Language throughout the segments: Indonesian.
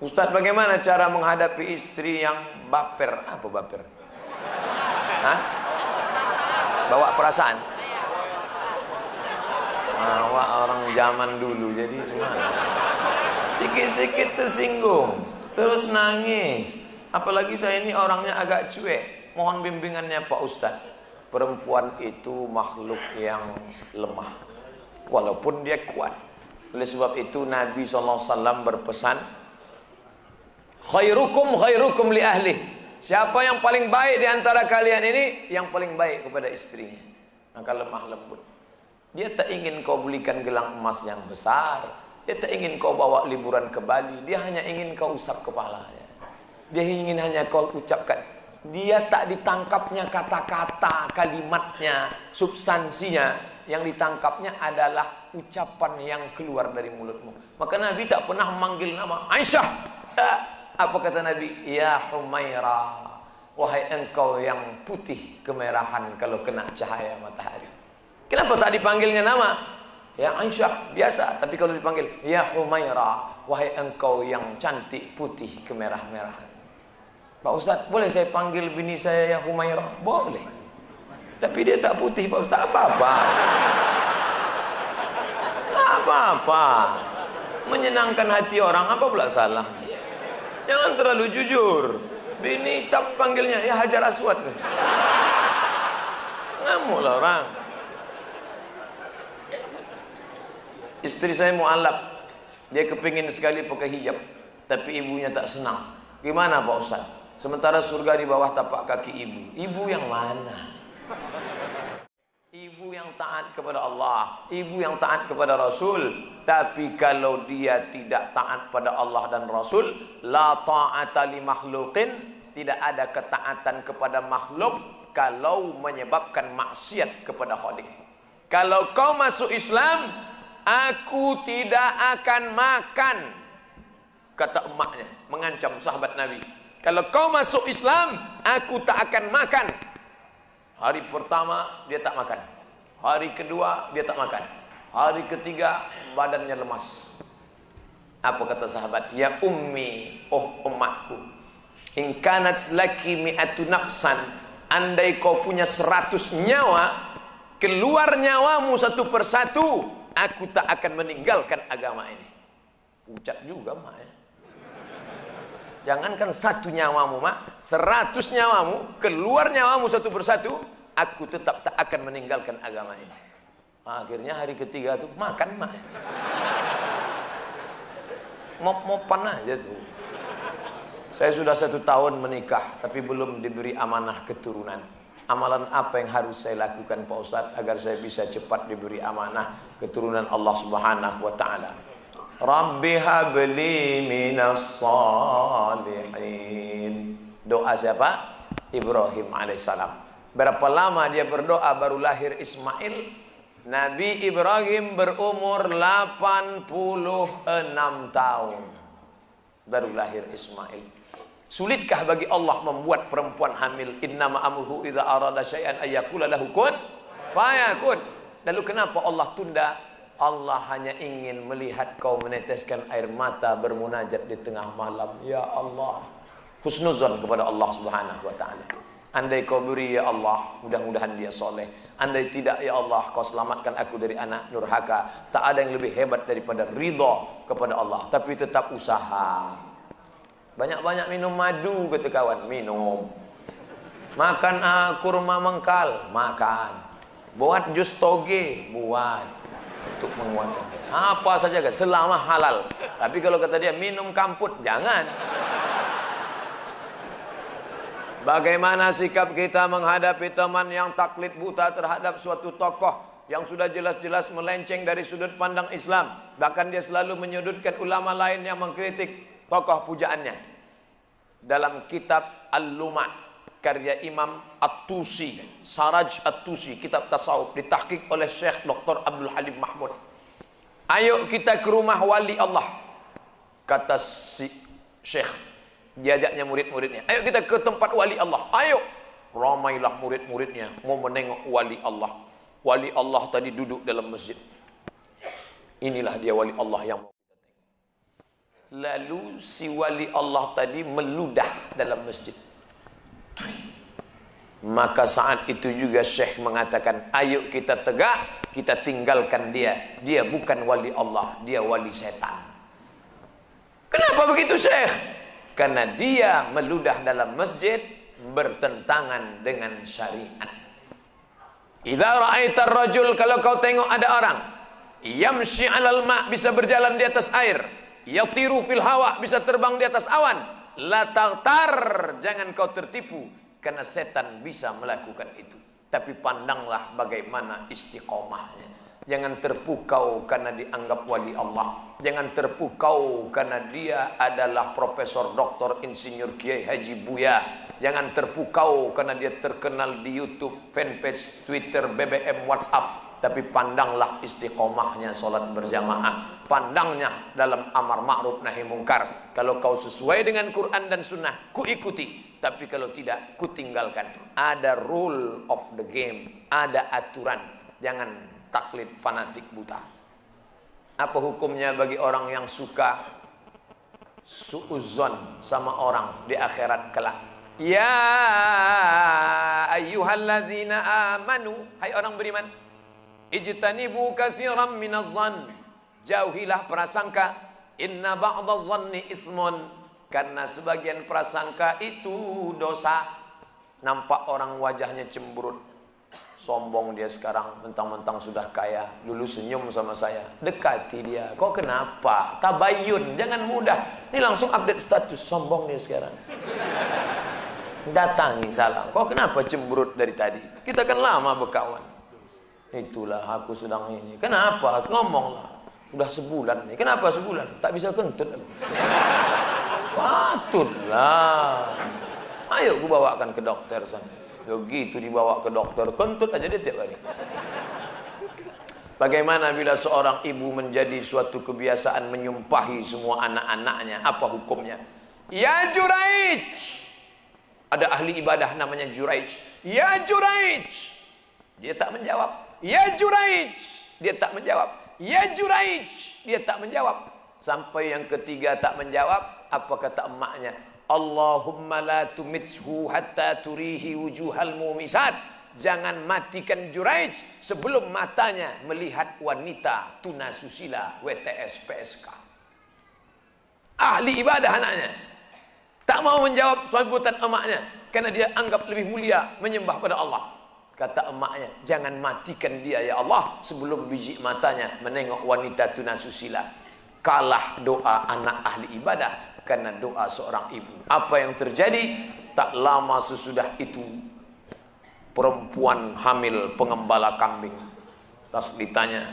Ustadz, bagaimana cara menghadapi istri yang baper? Apa baper? Hah? Bawa perasaan? Bawa orang zaman dulu, jadi cuma sikit-sikit tersinggung, terus nangis. Apalagi saya ini orangnya agak cuek. Mohon bimbingannya Pak Ustadz. Perempuan itu makhluk yang lemah, walaupun dia kuat. Oleh sebab itu Nabi SAW berpesan, khairukum khairukum li ahli. Siapa yang paling baik di antara kalian ini? Yang paling baik kepada istrinya. Maka lemah lembut. Dia tak ingin kau belikan gelang emas yang besar. Dia tak ingin kau bawa liburan ke Bali. Dia hanya ingin kau usap kepalanya. Dia ingin hanya kau ucapkan. Dia tak ditangkapnya kata-kata, kalimatnya, substansinya. Yang ditangkapnya adalah ucapan yang keluar dari mulutmu. Maka Nabi tak pernah memanggil nama Aisyah. Apa kata Nabi? Ya Humaira, wahai engkau yang putih kemerahan kalau kena cahaya matahari. Kenapa tak dipanggilnya nama? Ya Aisyah, biasa. Tapi kalau dipanggil Ya Humaira, wahai engkau yang cantik putih kemerah-merahan. Pak Ustadz, boleh saya panggil bini saya Ya Humaira? Boleh. Tapi dia tak putih Pak Ustadz. Apa-apa. Apa-apa. Menyenangkan hati orang, apa pula salah? Jangan terlalu jujur. Bini tak panggilnya Ya Hajar Aswad. Ngamuklah orang. Istri saya mu'alaf. Dia kepingin sekali pakai hijab, tapi ibunya tak senang. Gimana Pak Ustaz? Sementara surga di bawah tapak kaki ibu. Ibu yang mana? Ibu yang taat kepada Allah, ibu yang taat kepada Rasul. Tapi kalau dia tidak taat pada Allah dan Rasul, la ta'ata li makhluqin, tidak ada ketaatan kepada makhluk kalau menyebabkan maksiat kepada Khalik. Kalau kau masuk Islam, aku tidak akan makan, kata emaknya, mengancam sahabat Nabi. Kalau kau masuk Islam, aku tak akan makan. Hari pertama dia tak makan, hari kedua dia tak makan, hari ketiga badannya lemas. Apa kata sahabat? Ya ummi, oh emakku, in kanat laki mi'atu nafsan, andai kau punya 100 nyawa, keluar nyawamu satu persatu, aku tak akan meninggalkan agama ini. Ucap juga mak ya. Jangankan 1 nyawamu mak, 100 nyawamu, keluar nyawamu satu persatu, aku tetap tak akan meninggalkan agama ini. Akhirnya hari ketiga tuh makan mak. Mop-mopan aja tuh. Saya sudah 1 tahun menikah, tapi belum diberi amanah keturunan. Amalan apa yang harus saya lakukan Pak Ustadz agar saya bisa cepat diberi amanah keturunan Allah Subhanahu wa taala? Rabbi habli minas salihin. Doa siapa? Ibrahim alaihissalam. Berapa lama dia berdoa baru lahir Ismail? Nabi Ibrahim berumur 86 tahun baru lahir Ismail. Sulitkah bagi Allah membuat perempuan hamil? Innama amruhu idza arada syai'an ayyaqula lahu kun fayakun. Lalu kenapa Allah tunda? Allah hanya ingin melihat kau meneteskan air mata bermunajat di tengah malam. Ya Allah, husnuzon kepada Allah Subhanahu wa taala. Andai kau beri ya Allah, mudah-mudahan dia soleh. Andai tidak ya Allah, kau selamatkan aku dari anak nurhaka. Tak ada yang lebih hebat daripada ridha kepada Allah. Tapi tetap usaha. Banyak-banyak minum madu kata kawan, minum. Makan kurma mengkal, makan. Buat jus toge, buat. Untuk menguatkan. Apa saja kan, selama halal. Tapi kalau kata dia minum kamput, jangan. Bagaimana sikap kita menghadapi teman yang taklid buta terhadap suatu tokoh yang sudah jelas-jelas melenceng dari sudut pandang Islam. Bahkan dia selalu menyudutkan ulama lain yang mengkritik tokoh pujaannya. Dalam kitab Al-Luma' karya Imam At-Tusi, Saraj At-Tusi, kitab tasawuf ditahqiq oleh Syekh Dr. Abdul Halim Mahmud. Ayo kita ke rumah wali Allah, kata si Syekh, diajaknya murid-muridnya. Ayo kita ke tempat wali Allah. Ayo, ramailah murid-muridnya mau menengok wali Allah. Wali Allah tadi duduk dalam masjid. Inilah dia wali Allah yang mau kita tengok. Lalu si wali Allah tadi meludah dalam masjid. Maka saat itu juga Syekh mengatakan, ayo kita tegak, kita tinggalkan dia. Dia bukan wali Allah, dia wali setan. Kenapa begitu Syekh? Karena dia meludah dalam masjid bertentangan dengan syariat. Idza ra'aitar rajul, kalau kau tengok ada orang yamshi 'alal ma', bisa berjalan di atas air, yatiru fil hawa, bisa terbang di atas awan, la taghtar, jangan kau tertipu, karena setan bisa melakukan itu. Tapi pandanglah bagaimana istiqomahnya. Jangan terpukau karena dianggap wali Allah. Jangan terpukau karena dia adalah profesor, doktor, insinyur, kiai, haji, buya. Jangan terpukau karena dia terkenal di YouTube, fanpage, Twitter, BBM, WhatsApp. Tapi pandanglah istiqomahnya sholat berjamaah. Pandangnya dalam amar ma'ruf nahi mungkar. Kalau kau sesuai dengan Quran dan Sunnah, ku ikuti. Tapi kalau tidak, ku tinggalkan. Ada rule of the game, ada aturan. Jangan taklid fanatik buta. Apa hukumnya bagi orang yang suka suudzon sama orang di akhirat kelak? Ya ayyuhalladzina amanu, hai orang beriman, ijtanibu katsiran minadh-dhann, jauhilah prasangka, inna ba'dadh-dhanni itsmun, karena sebagian prasangka itu dosa. Nampak orang wajahnya cemberut, sombong dia sekarang, mentang-mentang sudah kaya, dulu senyum sama saya, dekati dia. Kok kenapa? Tabayun, jangan mudah. Ini langsung update status, sombong dia sekarang. Datangi salam. Kok kenapa cemberut dari tadi? Kita kan lama berkawan. Itulah aku sedang ini. Kenapa? Ngomonglah. Udah sebulan nih. Kenapa sebulan? Tak bisa kentut aku. Patutlah. Ayo aku bawakan ke dokter sana. Begitu dibawa ke dokter, kentut aja dia tiap hari. Bagaimana bila seorang ibu menjadi suatu kebiasaan menyumpahi semua anak-anaknya? Apa hukumnya? Ya Juraij. Ada ahli ibadah namanya Juraij. Ya Juraij. Dia tak menjawab. Ya Juraij. Dia tak menjawab. Ya Juraij. Dia tak menjawab. Sampai yang ketiga tak menjawab. Apa kata emaknya? Allahumma la tumitshu hatta turihi wujuhal mumisat. Jangan matikan Juraij sebelum matanya melihat wanita tunasusila WTS PSK. Ahli ibadah anaknya. Tak mau menjawab sambutan emaknya karena dia anggap lebih mulia menyembah pada Allah. Kata emaknya, jangan matikan dia ya Allah sebelum biji matanya menengok wanita tunasusila. Kalah doa anak ahli ibadah karena doa seorang ibu. Apa yang terjadi? Tak lama sesudah itu perempuan hamil pengembala kambing. Terus ditanya,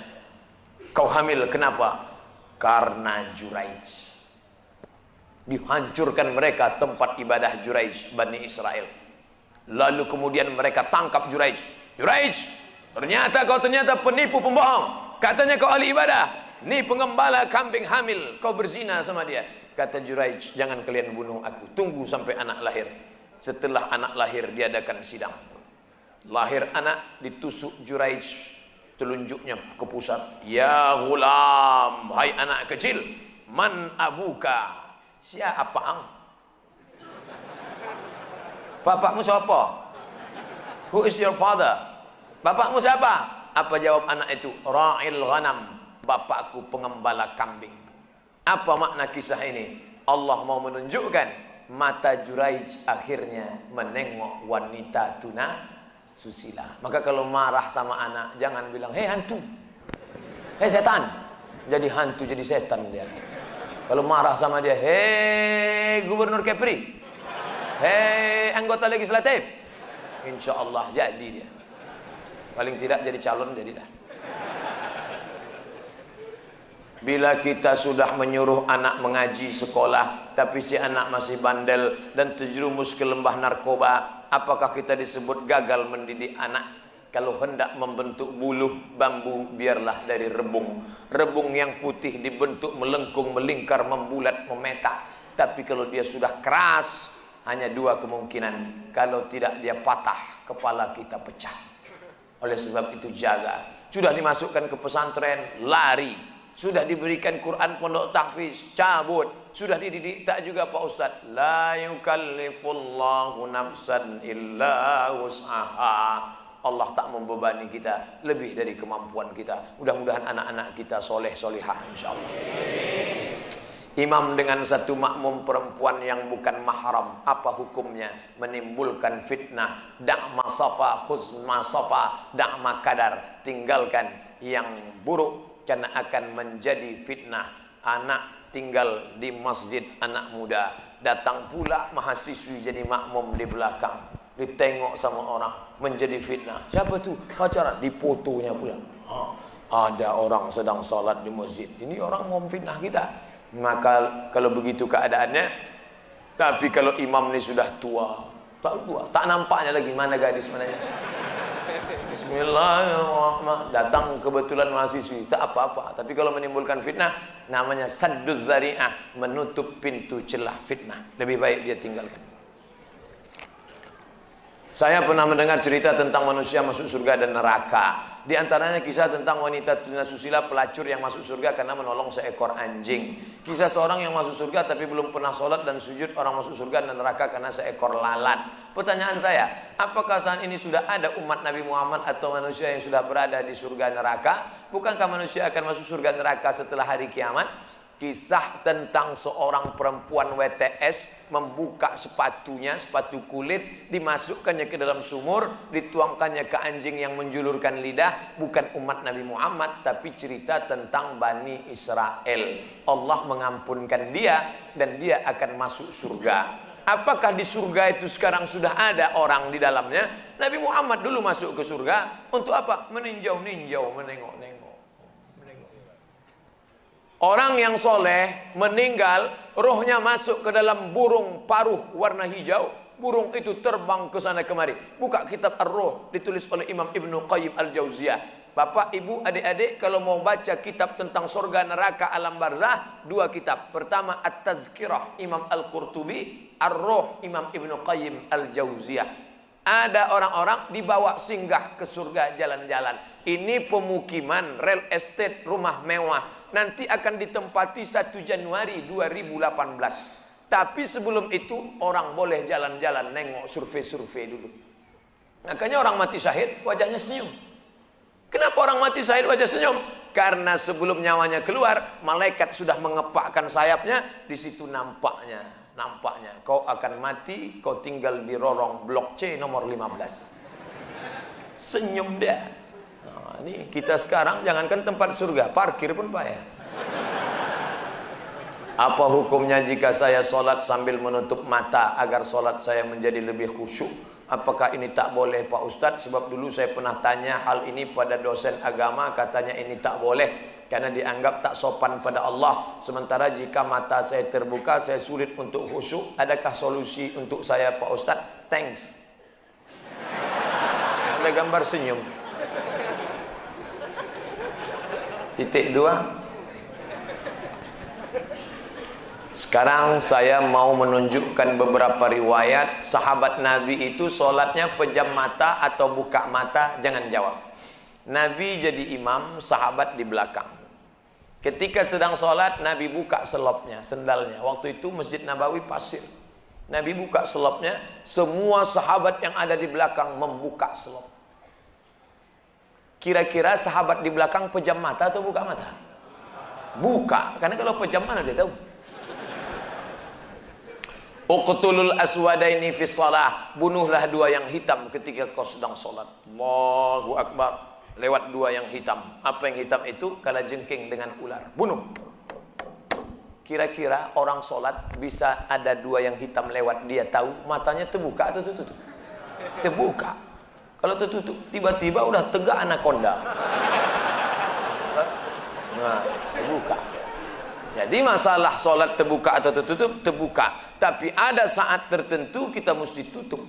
kau hamil kenapa? Karena Juraij. Dihancurkan mereka tempat ibadah Juraij, Bani Israel. Lalu kemudian mereka tangkap Juraij. Juraij, ternyata kau penipu pembohong. Katanya kau ahli ibadah. Nih pengembala kambing hamil, kau berzina sama dia. Kata Juraij, jangan kalian bunuh aku. Tunggu sampai anak lahir. Setelah anak lahir diadakan sidang. Lahir anak, ditusuk Juraij telunjuknya ke pusat. Ya ghulam, hai anak kecil, man abuka? Siapa ang? Bapakmu siapa? Who is your father? Bapakmu siapa? Apa jawab anak itu? Ra'il ghanam, bapakku pengembala kambing. Apa makna kisah ini? Allah mau menunjukkan mata Juraij akhirnya menengok wanita tuna susila. Maka kalau marah sama anak, jangan bilang, hei hantu, hei setan. Jadi hantu, jadi setan dia. Kalau marah sama dia, hei gubernur Kepri, hei anggota legislatif, insya Allah jadi dia. Paling tidak jadi calon, jadilah. Bila kita sudah menyuruh anak mengaji sekolah, tapi si anak masih bandel dan terjerumus ke lembah narkoba, apakah kita disebut gagal mendidik anak? Kalau hendak membentuk buluh bambu, biarlah dari rebung. Rebung yang putih dibentuk melengkung, melingkar, membulat, memetak. Tapi kalau dia sudah keras, hanya dua kemungkinan. Kalau tidak dia patah, kepala kita pecah. Oleh sebab itu jaga. Sudah dimasukkan ke pesantren, lari. Sudah diberikan Quran pondok tahfiz, cabut. Sudah dididik tak juga Pak Ustadz? La yukallifullahu nafsan illa wus'aha. Allah tak membebani kita lebih dari kemampuan kita. Mudah-mudahan anak-anak kita soleh solihah insyaallah. Imam dengan satu makmum perempuan yang bukan mahram, apa hukumnya? Menimbulkan fitnah. Dak masafa khuz masafa, dak makadar. Tinggalkan yang buruk karena akan menjadi fitnah. Anak tinggal di masjid, anak muda datang pula mahasiswi jadi makmum di belakang, ditengok sama orang, menjadi fitnah. Siapa tu? Pacaran, difotonya pula. Ada orang sedang salat di masjid, ini orang mau fitnah kita. Maka kalau begitu keadaannya, tapi kalau imam ini sudah tua, tak nampaknya lagi mana gadis mananya. Bismillahirrahmanirrahim. Datang kebetulan mahasiswi, tak apa-apa. Tapi kalau menimbulkan fitnah, namanya sadduz zari'ah, menutup pintu celah fitnah. Lebih baik dia tinggalkan. Saya pernah mendengar cerita tentang manusia masuk surga dan neraka. Di antaranya kisah tentang wanita tunasusila pelacur yang masuk surga karena menolong seekor anjing. Kisah seorang yang masuk surga tapi belum pernah sholat dan sujud, orang masuk surga dan neraka karena seekor lalat. Pertanyaan saya, apakah saat ini sudah ada umat Nabi Muhammad atau manusia yang sudah berada di surga neraka? Bukankah manusia akan masuk surga neraka setelah hari kiamat? Kisah tentang seorang perempuan WTS membuka sepatunya, sepatu kulit, dimasukkannya ke dalam sumur, dituangkannya ke anjing yang menjulurkan lidah. Bukan umat Nabi Muhammad, tapi cerita tentang Bani Israel. Allah mengampunkan dia dan dia akan masuk surga. Apakah di surga itu sekarang sudah ada orang di dalamnya? Nabi Muhammad dulu masuk ke surga untuk apa? Meninjau-ninjau, menengok-nengok. Orang yang soleh meninggal, rohnya masuk ke dalam burung paruh warna hijau. Burung itu terbang ke sana kemari. Buka kitab Ar-Ruh, ditulis oleh Imam Ibnu Qayyim Al-Jauziyah. Bapak, ibu, adik-adik, kalau mau baca kitab tentang surga, neraka, alam barzah, dua kitab. Pertama At-Tazkirah Imam Al-Qurtubi, Ar-Ruh Imam Ibnu Qayyim Al-Jauziyah. Ada orang-orang dibawa singgah ke surga jalan-jalan. Ini pemukiman, real estate, rumah mewah. Nanti akan ditempati 1 Januari 2018. Tapi sebelum itu orang boleh jalan-jalan, nengok, survei-survei dulu. Makanya orang mati syahid wajahnya senyum. Kenapa orang mati syahid wajah senyum? Karena sebelum nyawanya keluar, malaikat sudah mengepakkan sayapnya. Di situ nampaknya kau akan mati, kau tinggal di lorong blok C nomor 15. Senyum dia. Nah, ini kita sekarang jangankan tempat surga, parkir pun payah. Apa hukumnya jika saya sholat sambil menutup mata agar sholat saya menjadi lebih khusyuk? Apakah ini tak boleh Pak Ustadz? Sebab dulu saya pernah tanya hal ini pada dosen agama, katanya ini tak boleh karena dianggap tak sopan pada Allah. Sementara jika mata saya terbuka, saya sulit untuk khusyuk. Adakah solusi untuk saya Pak Ustadz? Thanks. Ada gambar senyum. Titik 2. Sekarang saya mau menunjukkan beberapa riwayat sahabat Nabi itu sholatnya pejam mata atau buka mata. Jangan jawab. Nabi jadi imam, sahabat di belakang. Ketika sedang sholat, Nabi buka selopnya, sendalnya. Waktu itu Masjid Nabawi pasir. Nabi buka selopnya, semua sahabat yang ada di belakang membuka selop. Kira-kira sahabat di belakang pejam mata atau buka mata? Buka, karena kalau pejam mana dia tahu. Uqtulul aswadaini fi shalah, bunuhlah dua yang hitam ketika kau sedang sholat. Allahu Akbar. Lewat dua yang hitam. Apa yang hitam itu? Kalajengking dengan ular. Bunuh. Kira-kira orang sholat bisa ada dua yang hitam lewat, dia tahu matanya terbuka atau tertutup? Terbuka. Kalau tertutup, tiba-tiba udah tegak anaconda. Nah, terbuka. Jadi masalah sholat terbuka atau tertutup, terbuka. Tapi ada saat tertentu kita mesti tutup.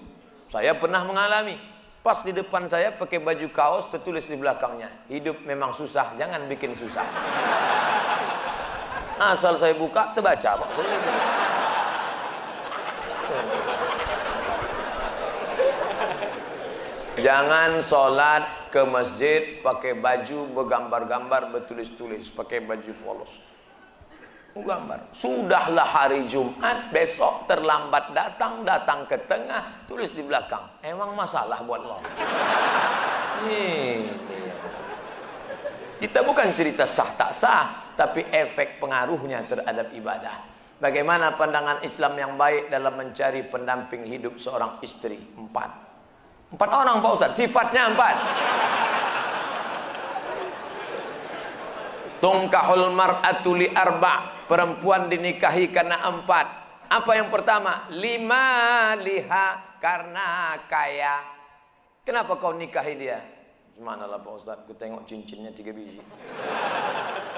Saya pernah mengalami. Pas di depan saya pakai baju kaos, tertulis di belakangnya, hidup memang susah, jangan bikin susah. Asal saya buka, terbaca Pak. Jangan sholat ke masjid pakai baju bergambar-gambar, bertulis-tulis, pakai baju polos. Gambar. Sudahlah hari Jumat, besok terlambat datang, datang ke tengah, tulis di belakang. Emang masalah buat lo? Ini. Kita bukan cerita sah tak sah, tapi efek pengaruhnya terhadap ibadah. Bagaimana pandangan Islam yang baik dalam mencari pendamping hidup seorang istri? 4 orang Pak Ustaz, sifatnya 4. Tungkahul mar'atu li arba', perempuan dinikahi karena 4. Apa yang pertama? 5 liha, karena kaya. Kenapa kau nikahi dia? Gimana lah Pak Ustaz, ku tengok cincinnya 3 biji.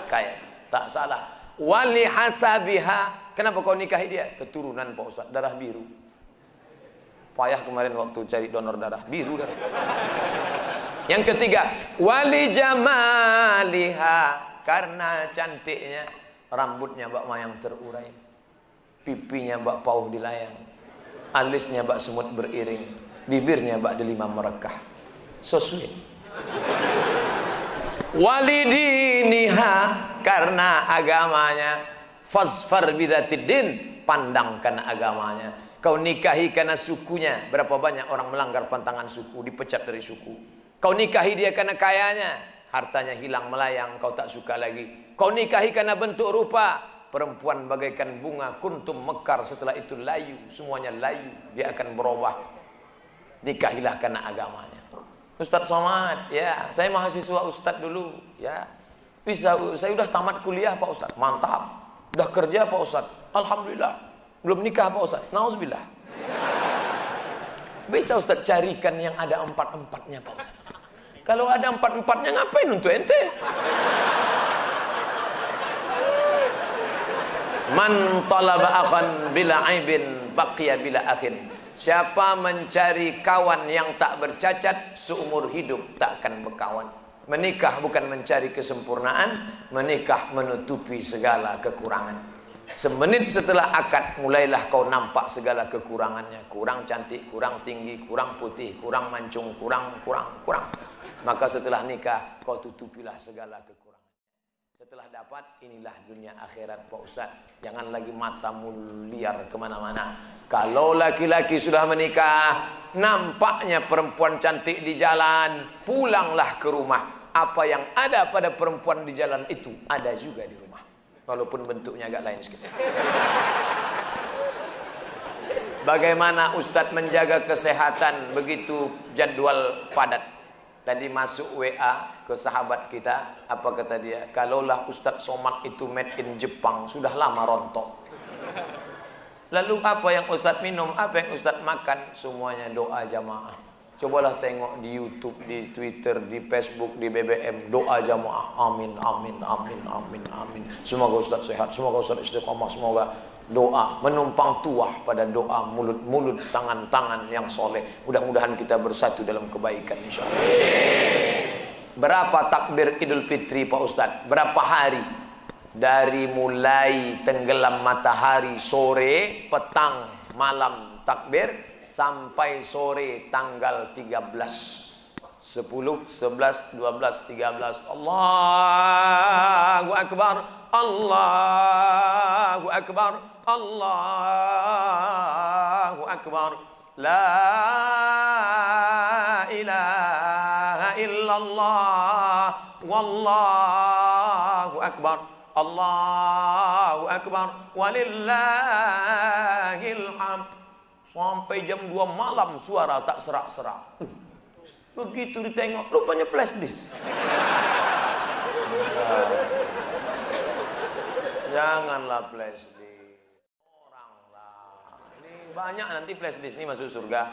Kaya, tak salah. Wali hasabiha, kenapa kau nikahi dia? Keturunan Pak Ustaz, darah biru. Payah kemarin waktu cari donor darah, biru darah. Yang ketiga, wali jamaliha, karena cantiknya. Rambutnya bak mayang terurai, pipinya bak pauh dilayang, alisnya bak semut beriring, bibirnya bak delima merekah. So sweet. Walidiniha, karena agamanya. Fazfar bidzatiddin, pandang karena agamanya. Kau nikahi karena sukunya. Berapa banyak orang melanggar pantangan suku, dipecat dari suku. Kau nikahi dia karena kayanya, hartanya hilang melayang, kau tak suka lagi. Kau nikahi karena bentuk rupa. Perempuan bagaikan bunga, kuntum mekar, setelah itu layu. Semuanya layu, dia akan berubah. Nikahilah karena agamanya. Ustadz Somad, ya, saya mahasiswa Ustadz dulu, ya. Bisa, saya udah tamat kuliah Pak Ustadz, mantap. Udah kerja Pak Ustadz, alhamdulillah. Belum nikah Pak Ustadz, nauzubillah. Bisa Ustadz carikan yang ada 4-4-nya Pak Ustadz. Kalau ada 4-4-nya ngapain untuk ente? Man talaba akhan bila aibin baqiya bila akhin. Siapa mencari kawan yang tak bercacat, seumur hidup tak akan berkawan. Menikah bukan mencari kesempurnaan, menikah menutupi segala kekurangan. Semenit setelah akad, mulailah kau nampak segala kekurangannya. Kurang cantik, kurang tinggi, kurang putih, kurang mancung, kurang. Maka setelah nikah, kau tutupilah segala kekurangan. Setelah dapat, inilah dunia akhirat Pak Ustaz. Jangan lagi matamu liar kemana-mana. Kalau laki-laki sudah menikah, nampaknya perempuan cantik di jalan, pulanglah ke rumah. Apa yang ada pada perempuan di jalan itu, ada juga di rumah. Walaupun bentuknya agak lain sedikit. Bagaimana Ustadz menjaga kesehatan begitu jadwal padat? Tadi masuk WA ke sahabat kita, apa kata dia? Kalaulah Ustadz Somad itu made in Jepang, sudah lama rontok. Lalu apa yang Ustadz minum, apa yang Ustadz makan? Semuanya doa jamaah. Cobalah tengok di YouTube, di Twitter, di Facebook, di BBM, doa jamaah. Amin, amin, amin, amin, amin. Semoga Ustadz sehat, semoga Ustadz istiqomah, semoga doa menumpang tuah pada doa, mulut-mulut, tangan-tangan yang soleh. Mudah-mudahan kita bersatu dalam kebaikan insyaallah. Berapa takbir Idul Fitri Pak Ustadz? Berapa hari? Dari mulai tenggelam matahari sore, petang, malam takbir, sampai sore tanggal 13, 10, 11, 12, 13. Allahu Akbar, Allahu Akbar, Allahu Akbar. La ilaha illallah, wallahu akbar. Allahu Akbar, walillahil hamd. Sampai jam 2 malam suara tak serak-serak. Begitu ditengok, rupanya flash disk. Janganlah flash disk. Oranglah. Ini banyak nanti flash disk ini masuk surga.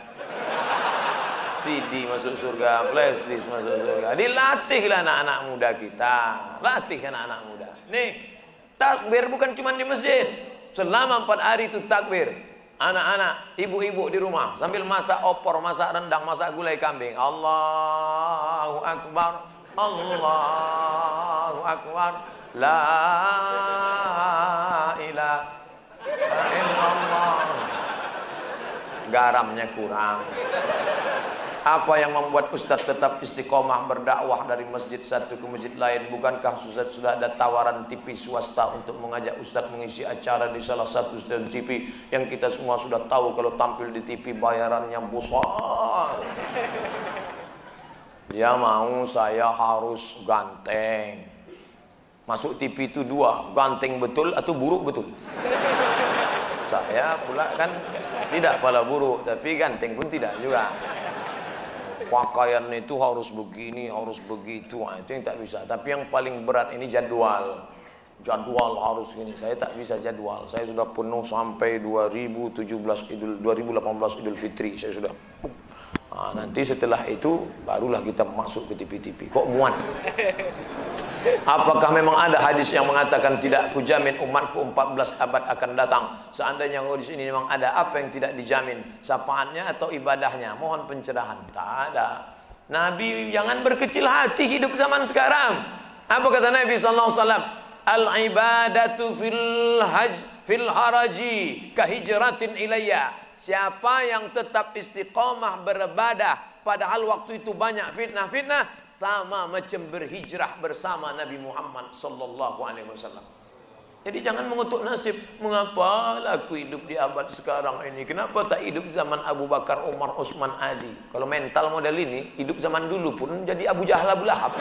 CD masuk surga, flash disk masuk surga. Dilatihlah anak-anak muda kita. Latih anak-anak muda. Nih, takbir bukan cuma di masjid. Selama 4 hari itu takbir. Anak-anak, ibu-ibu di rumah sambil masak opor, masak rendang, masak gulai kambing. Allahu Akbar, Allahu Akbar. La ilaha illallah. Garamnya kurang. Apa yang membuat Ustadz tetap istiqomah berdakwah dari masjid satu ke masjid lain? Bukankah Ustadz sudah ada tawaran TV swasta untuk mengajak Ustadz mengisi acara di salah satu stasiun TV yang kita semua sudah tahu kalau tampil di TV bayarannya besar? Dia mau saya harus ganteng. Masuk TV itu dua, ganteng betul atau buruk betul. Saya pula kan tidak pala buruk, tapi ganteng pun tidak juga. Pakaian itu harus begini, harus begitu, itu yang tak bisa. Tapi yang paling berat ini jadwal. Jadwal harus gini. Saya tak bisa jadwal. Saya sudah penuh sampai 2018 Idul Fitri. Saya sudah. Nanti setelah itu barulah kita masuk ke TV-TV. Kok muat? Apakah memang ada hadis yang mengatakan tidak kujamin umatku 14 abad akan datang? Seandainya hadis ini memang ada, apa yang tidak dijamin? Sapaannya atau ibadahnya? Mohon pencerahan. Tak ada. Nabi jangan berkecil hati hidup zaman sekarang. Apa kata Nabi SAW? Al-ibadatu fil haraji kahijratin ilayya. Siapa yang tetap istiqamah beribadah padahal waktu itu banyak fitnah-fitnah, sama macam berhijrah bersama Nabi Muhammad sallallahu alaihi wasallam. Jadi jangan mengutuk nasib. Mengapa aku hidup di abad sekarang ini? Kenapa tak hidup zaman Abu Bakar, Umar, Utsman, Ali? Kalau mental model ini, hidup zaman dulu pun jadi Abu Jahal, Abu Lahab.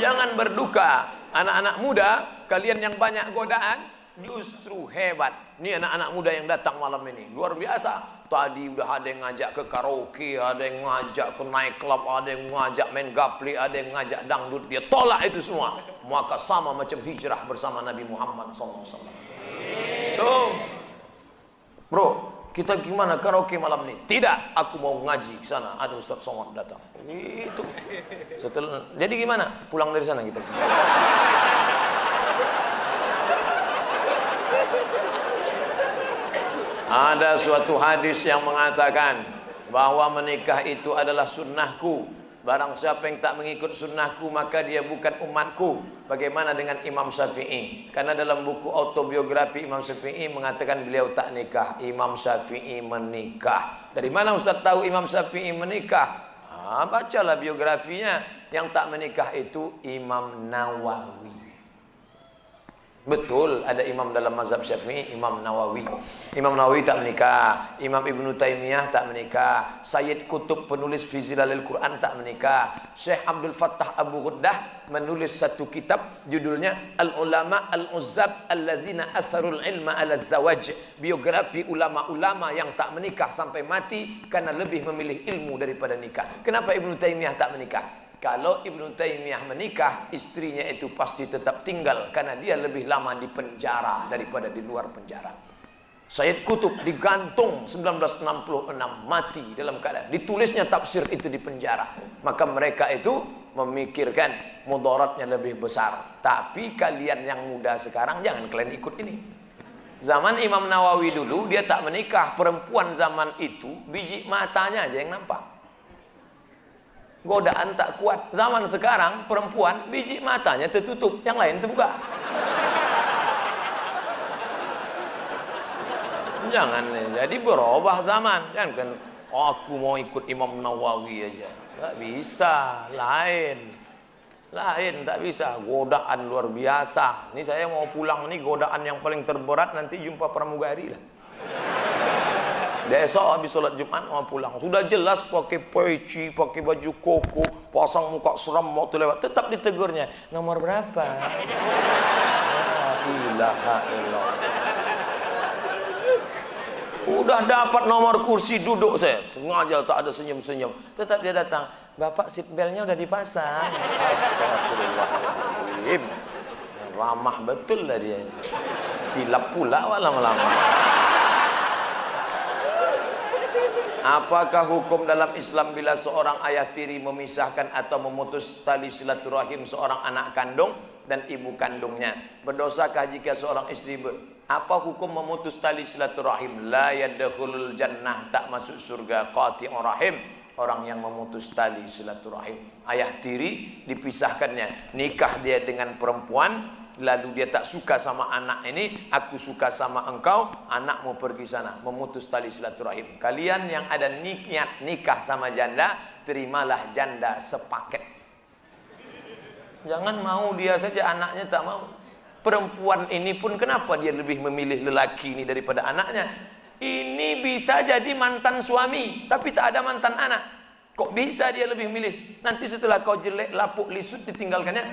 Jangan berduka. Anak-anak muda, kalian yang banyak godaan, justru hebat. Ini anak-anak muda yang datang malam ini luar biasa. Tadi udah ada yang ngajak ke karaoke, ada yang ngajak ke night club, ada yang ngajak main gapli, ada yang ngajak dangdut. Dia tolak itu semua. Maka sama macam hijrah bersama Nabi Muhammad SAW. Tuh, bro, kita gimana karaoke malam ini? Tidak, aku mau ngaji ke sana. Ada Ustaz Somad datang. Itu. Setelah, jadi gimana? Pulang dari sana kita. Ada suatu hadis yang mengatakan bahwa menikah itu adalah sunnahku. Barang siapa yang tak mengikut sunnahku maka dia bukan umatku. Bagaimana dengan Imam Syafi'i? Karena dalam buku autobiografi Imam Syafi'i mengatakan beliau tak nikah. Imam Syafi'i menikah. Dari mana Ustaz tahu Imam Syafi'i menikah? Bacalah biografinya. Yang tak menikah itu Imam Nawawi. Betul, ada imam dalam mazhab Syafi'i, Imam Nawawi. Imam Nawawi tak menikah, Imam Ibnu Taimiyah tak menikah, Sayyid Qutb penulis fi Zilalil Quran tak menikah, Syekh Abdul Fattah Abu Ghuddah menulis satu kitab judulnya Al-Ulama Al-Uzzab Alladzina Atharul Ilma Ala Zawaj, biografi ulama-ulama yang tak menikah sampai mati karena lebih memilih ilmu daripada nikah. Kenapa Ibnu Taimiyah tak menikah? Kalau Ibnu Taimiyah menikah, istrinya itu pasti tetap tinggal karena dia lebih lama di penjara daripada di luar penjara. Sayyid Qutb digantung 1966, mati dalam keadaan ditulisnya tafsir itu di penjara. Maka mereka itu memikirkan mudaratnya lebih besar. Tapi kalian yang muda sekarang jangan kalian ikut ini. Zaman Imam Nawawi dulu dia tak menikah, perempuan zaman itu biji matanya aja yang nampak. Godaan tak kuat. Zaman sekarang perempuan biji matanya tertutup, yang lain terbuka. Jangan jadi berubah zaman. Jangan kan aku mau ikut Imam Nawawi aja. Tak bisa, lain. Lain tak bisa, godaan luar biasa. Ini saya mau pulang nih, godaan yang paling terberat nanti jumpa pramugari lah. Besok habis sholat Jumat mau pulang. Sudah jelas pakai peci, pakai baju koko, pasang muka seram waktu lewat. Tetap ditegurnya. Nomor berapa? La ilaha illallah. Udah dapat nomor kursi duduk saya. Sengaja tak ada senyum-senyum. Tetap dia datang. Bapak seat beltnya udah dipasang. Astagfirullahaladzim. Ramah betul lah dia. Silap pula lama-lama. Apakah hukum dalam Islam bila seorang ayah tiri memisahkan atau memutus tali silaturahim seorang anak kandung dan ibu kandungnya? Berdosakah jika seorang istri apa hukum memutus tali silaturahim? La yadkhulul jannah, tak masuk surga. Qati'ur rahim, orang yang memutus tali silaturahim. Ayah tiri dipisahkannya, nikah dia dengan perempuan, lalu dia tak suka sama anak ini, aku suka sama engkau, anak mau pergi sana, memutus tali silaturahim. Kalian yang ada niat nikah sama janda, terimalah janda sepaket. Jangan mau dia saja, anaknya tak mau. Perempuan ini pun kenapa dia lebih memilih lelaki ini daripada anaknya? Ini bisa jadi mantan suami, tapi tak ada mantan anak. Kok bisa dia lebih milih? Nanti setelah kau jelek, lapuk, lisut, ditinggalkannya,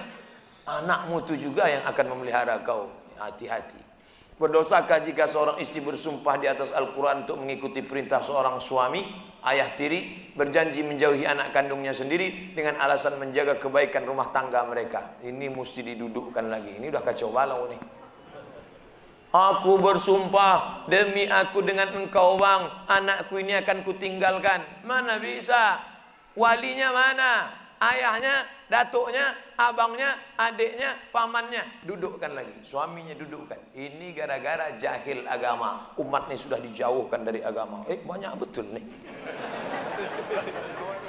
anakmu itu juga yang akan memelihara kau. Hati-hati. Berdosakah jika seorang istri bersumpah di atas Al-Quran untuk mengikuti perintah seorang suami, ayah tiri, berjanji menjauhi anak kandungnya sendiri dengan alasan menjaga kebaikan rumah tangga mereka? Ini mesti didudukkan lagi. Ini udah kacau balau nih. Aku bersumpah demi aku dengan engkau bang, anakku ini akan kutinggalkan. Mana bisa? Walinya mana? Ayahnya, datuknya, abangnya, adiknya, pamannya. Dudukkan lagi. Suaminya dudukkan. Ini gara-gara jahil agama. Umatnya sudah dijauhkan dari agama. Banyak betul nih.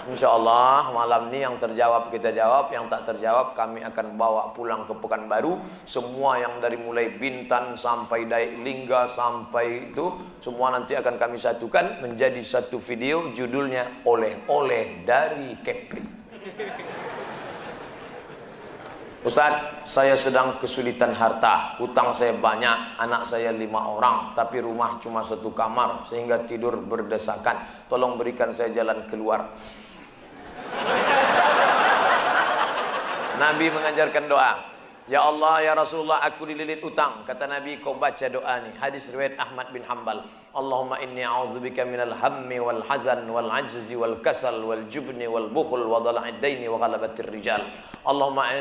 Insya Allah malam ini yang terjawab kita jawab, yang tak terjawab kami akan bawa pulang ke Pekanbaru. Semua yang dari mulai Bintan sampai Daik Lingga sampai itu, semua nanti akan kami satukan menjadi satu video, judulnya Oleh-oleh dari Kepri. Ustaz, saya sedang kesulitan harta, hutang saya banyak, anak saya 5 orang, tapi rumah cuma 1 kamar, sehingga tidur berdesakan. Tolong berikan saya jalan keluar. Nabi mengajarkan doa. Ya Allah, ya Rasulullah, aku dililit utang. Kata Nabi, kau baca doa ni. Hadis riwayat Ahmad bin Hanbal. Allahumma inni a'udzubika minal hammi wal hazan wal ajzi wal kasal wal jubni wal bukhul wa dhala'id daini wa ghalabatir rijal. Allahumma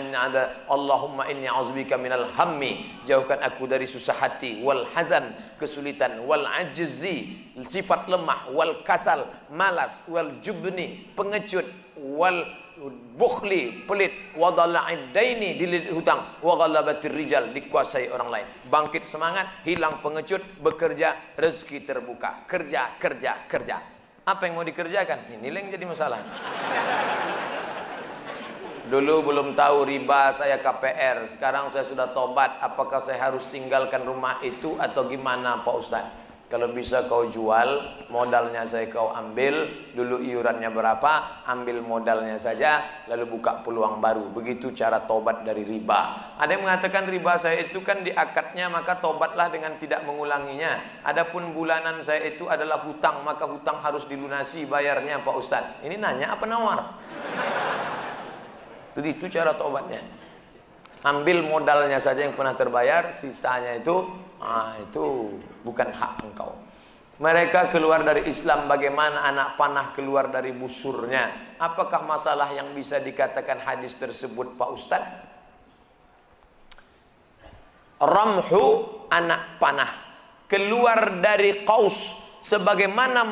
inni a'udzubika minal hammi, jauhkan aku dari susah hati, wal hazan, kesulitan, wal ajzi, sifat lemah, wal kasal, malas, wal jubni, pengecut, wal bukhli, pelit, wa dhala'id daini, dililit hutang, wa ghalabatir rijal, dikuasai orang lain. Bangkit semangat, hilang pengecut, bekerja, rezeki terbuka. Kerja, kerja, kerja. Apa yang mau dikerjakan? Ini yang jadi masalah. Dulu belum tahu riba, saya KPR. Sekarang saya sudah tobat. Apakah saya harus tinggalkan rumah itu atau gimana Pak Ustaz? Kalau bisa kau jual, modalnya saya kau ambil, dulu iurannya berapa, ambil modalnya saja, lalu buka peluang baru. Begitu cara tobat dari riba. Ada yang mengatakan riba saya itu kan di akadnya, maka tobatlah dengan tidak mengulanginya. Adapun bulanan saya itu adalah hutang, maka hutang harus dilunasi bayarnya Pak Ustaz. Ini nanya apa nawar? Begitu cara tobatnya. Ambil modalnya saja yang pernah terbayar, sisanya itu bukan hak engkau. Mereka keluar dari Islam bagaimana anak panah keluar dari busurnya. Apakah masalah yang bisa dikatakan hadis tersebut Pak Ustaz? Ramhu, anak panah, keluar dari qaus sebagaimana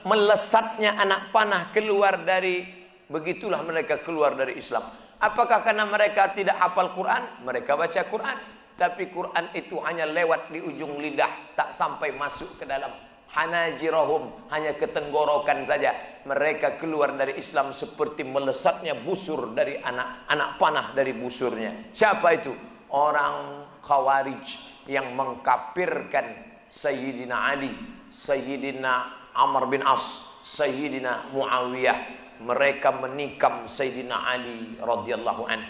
melesatnya anak panah keluar dari, begitulah mereka keluar dari Islam. Apakah karena mereka tidak hafal Quran? Mereka baca Quran, tapi Quran itu hanya lewat di ujung lidah, tak sampai masuk ke dalam hanajirahum, hanya ke tenggorokan saja. Mereka keluar dari Islam seperti melesatnya busur dari anak panah dari busurnya. Siapa itu? Orang Khawarij yang mengkafirkan Sayyidina Ali, Sayyidina Amr bin As, Sayyidina Muawiyah. Mereka menikam Sayyidina Ali radhiyallahu an.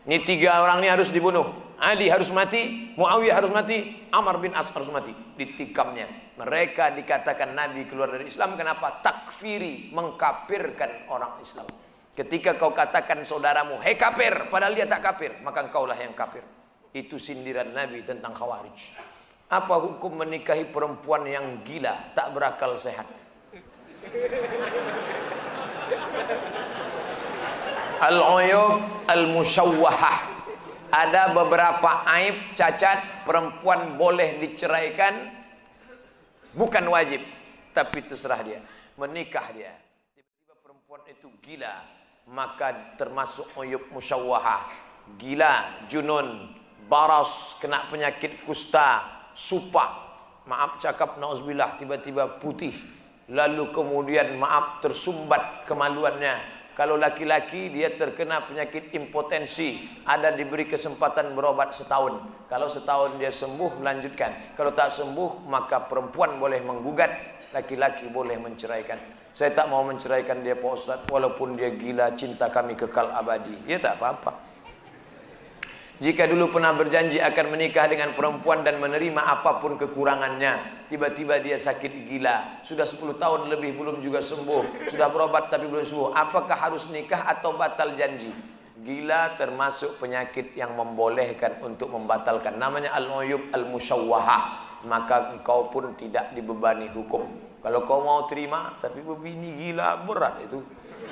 Ini 3 orang ini harus dibunuh. Ali harus mati, Muawiyah harus mati, Amr bin As harus mati. Ditikamnya. Mereka dikatakan Nabi keluar dari Islam. Kenapa? Takfiri, mengkafirkan orang Islam. Ketika kau katakan saudaramu, hei kafir, padahal dia tak kafir, maka engkaulah yang kafir. Itu sindiran Nabi tentang Khawarij. Apa hukum menikahi perempuan yang gila, tak berakal sehat? Al-uyub al-musyawwahah. Ada beberapa aib, cacat, perempuan boleh diceraikan, bukan wajib, tapi terserah dia, menikah dia. Tiba-tiba perempuan itu gila, maka termasuk uyub musyawwahah. Gila, junun, baras, kena penyakit kusta, supak, maaf cakap nauzubillah, tiba-tiba putih, lalu kemudian maaf tersumbat kemaluannya, Kalau laki-laki dia terkena penyakit impotensi, ada diberi kesempatan berobat setahun. Kalau setahun dia sembuh, melanjutkan. Kalau tak sembuh, maka perempuan boleh menggugat, laki-laki boleh menceraikan. Saya tak mau menceraikan dia Pak Ustaz, walaupun dia gila, cinta kami kekal abadi. Ya tak apa-apa. Jika dulu pernah berjanji akan menikah dengan perempuan dan menerima apapun kekurangannya, tiba-tiba dia sakit gila, sudah 10 tahun lebih belum juga sembuh, sudah berobat tapi belum sembuh, apakah harus nikah atau batal janji? Gila termasuk penyakit yang membolehkan untuk membatalkan, namanya al-uyub al-musyawwahah, maka engkau pun tidak dibebani hukum. Kalau kau mau terima, tapi begini gila berat itu.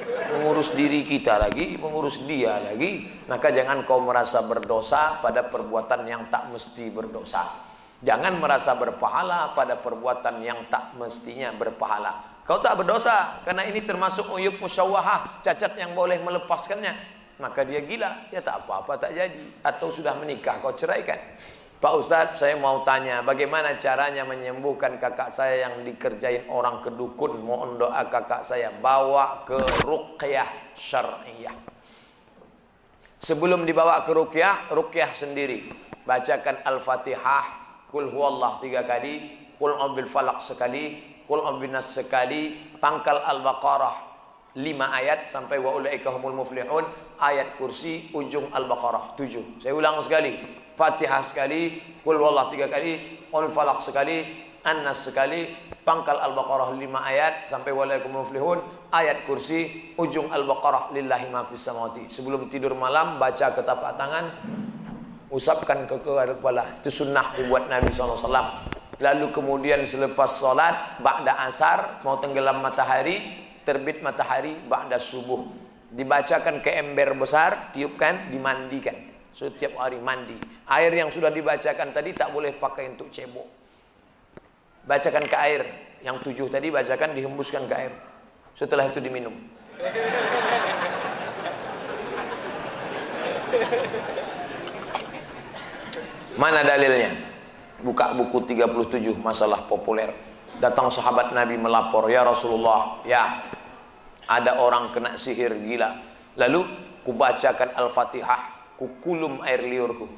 Mengurus diri kita lagi, mengurus dia lagi, maka jangan kau merasa berdosa pada perbuatan yang tak mesti berdosa. Jangan merasa berpahala pada perbuatan yang tak mestinya berpahala. Kau tak berdosa karena ini termasuk uyub musyawwahah, cacat yang boleh melepaskannya. Maka dia gila, ya tak apa-apa, tak jadi. Atau sudah menikah kau ceraikan. Pak Ustadz, saya mau tanya, bagaimana caranya menyembuhkan kakak saya yang dikerjain orang ke dukun? Mohon doa kakak saya, bawa ke ruqyah syar'iyah. Sebelum dibawa ke ruqyah sendiri. Bacakan Al-Fatihah, Qul huwallah 3 kali, Qul a'udzu bil falaq sekali, Qul a'udzu bin nas sekali, pangkal Al-Baqarah 5 ayat sampai wa ulaika humul muflihun, ayat kursi ujung Al-Baqarah 7. Saya ulang sekali. Fatihah sekali, Qul huwallah 3 kali, Qul falaq sekali, An-Nas sekali, pangkal Al-Baqarah 5 ayat sampai wa ulaika humul muflihun, ayat kursi ujung Al-Baqarah lillahi ma fis samawati. Sebelum tidur malam baca ke tapak tangan, usapkan ke kepala. Itu sunnah dibuat Nabi SAW. Lalu kemudian selepas solat, ba'da asar, mau tenggelam matahari, terbit matahari, ba'da subuh, dibacakan ke ember besar, tiupkan, dimandikan. Setiap hari mandi. Air yang sudah dibacakan tadi tak boleh pakai untuk cebok. Bacakan ke air. Yang 7 tadi bacakan, dihembuskan ke air. Setelah itu diminum. Mana dalilnya? Buka buku 37 masalah populer. Datang sahabat Nabi melapor, ya Rasulullah, ya ada orang kena sihir gila. Lalu kubacakan Al-Fatihah, kukulum air liurku.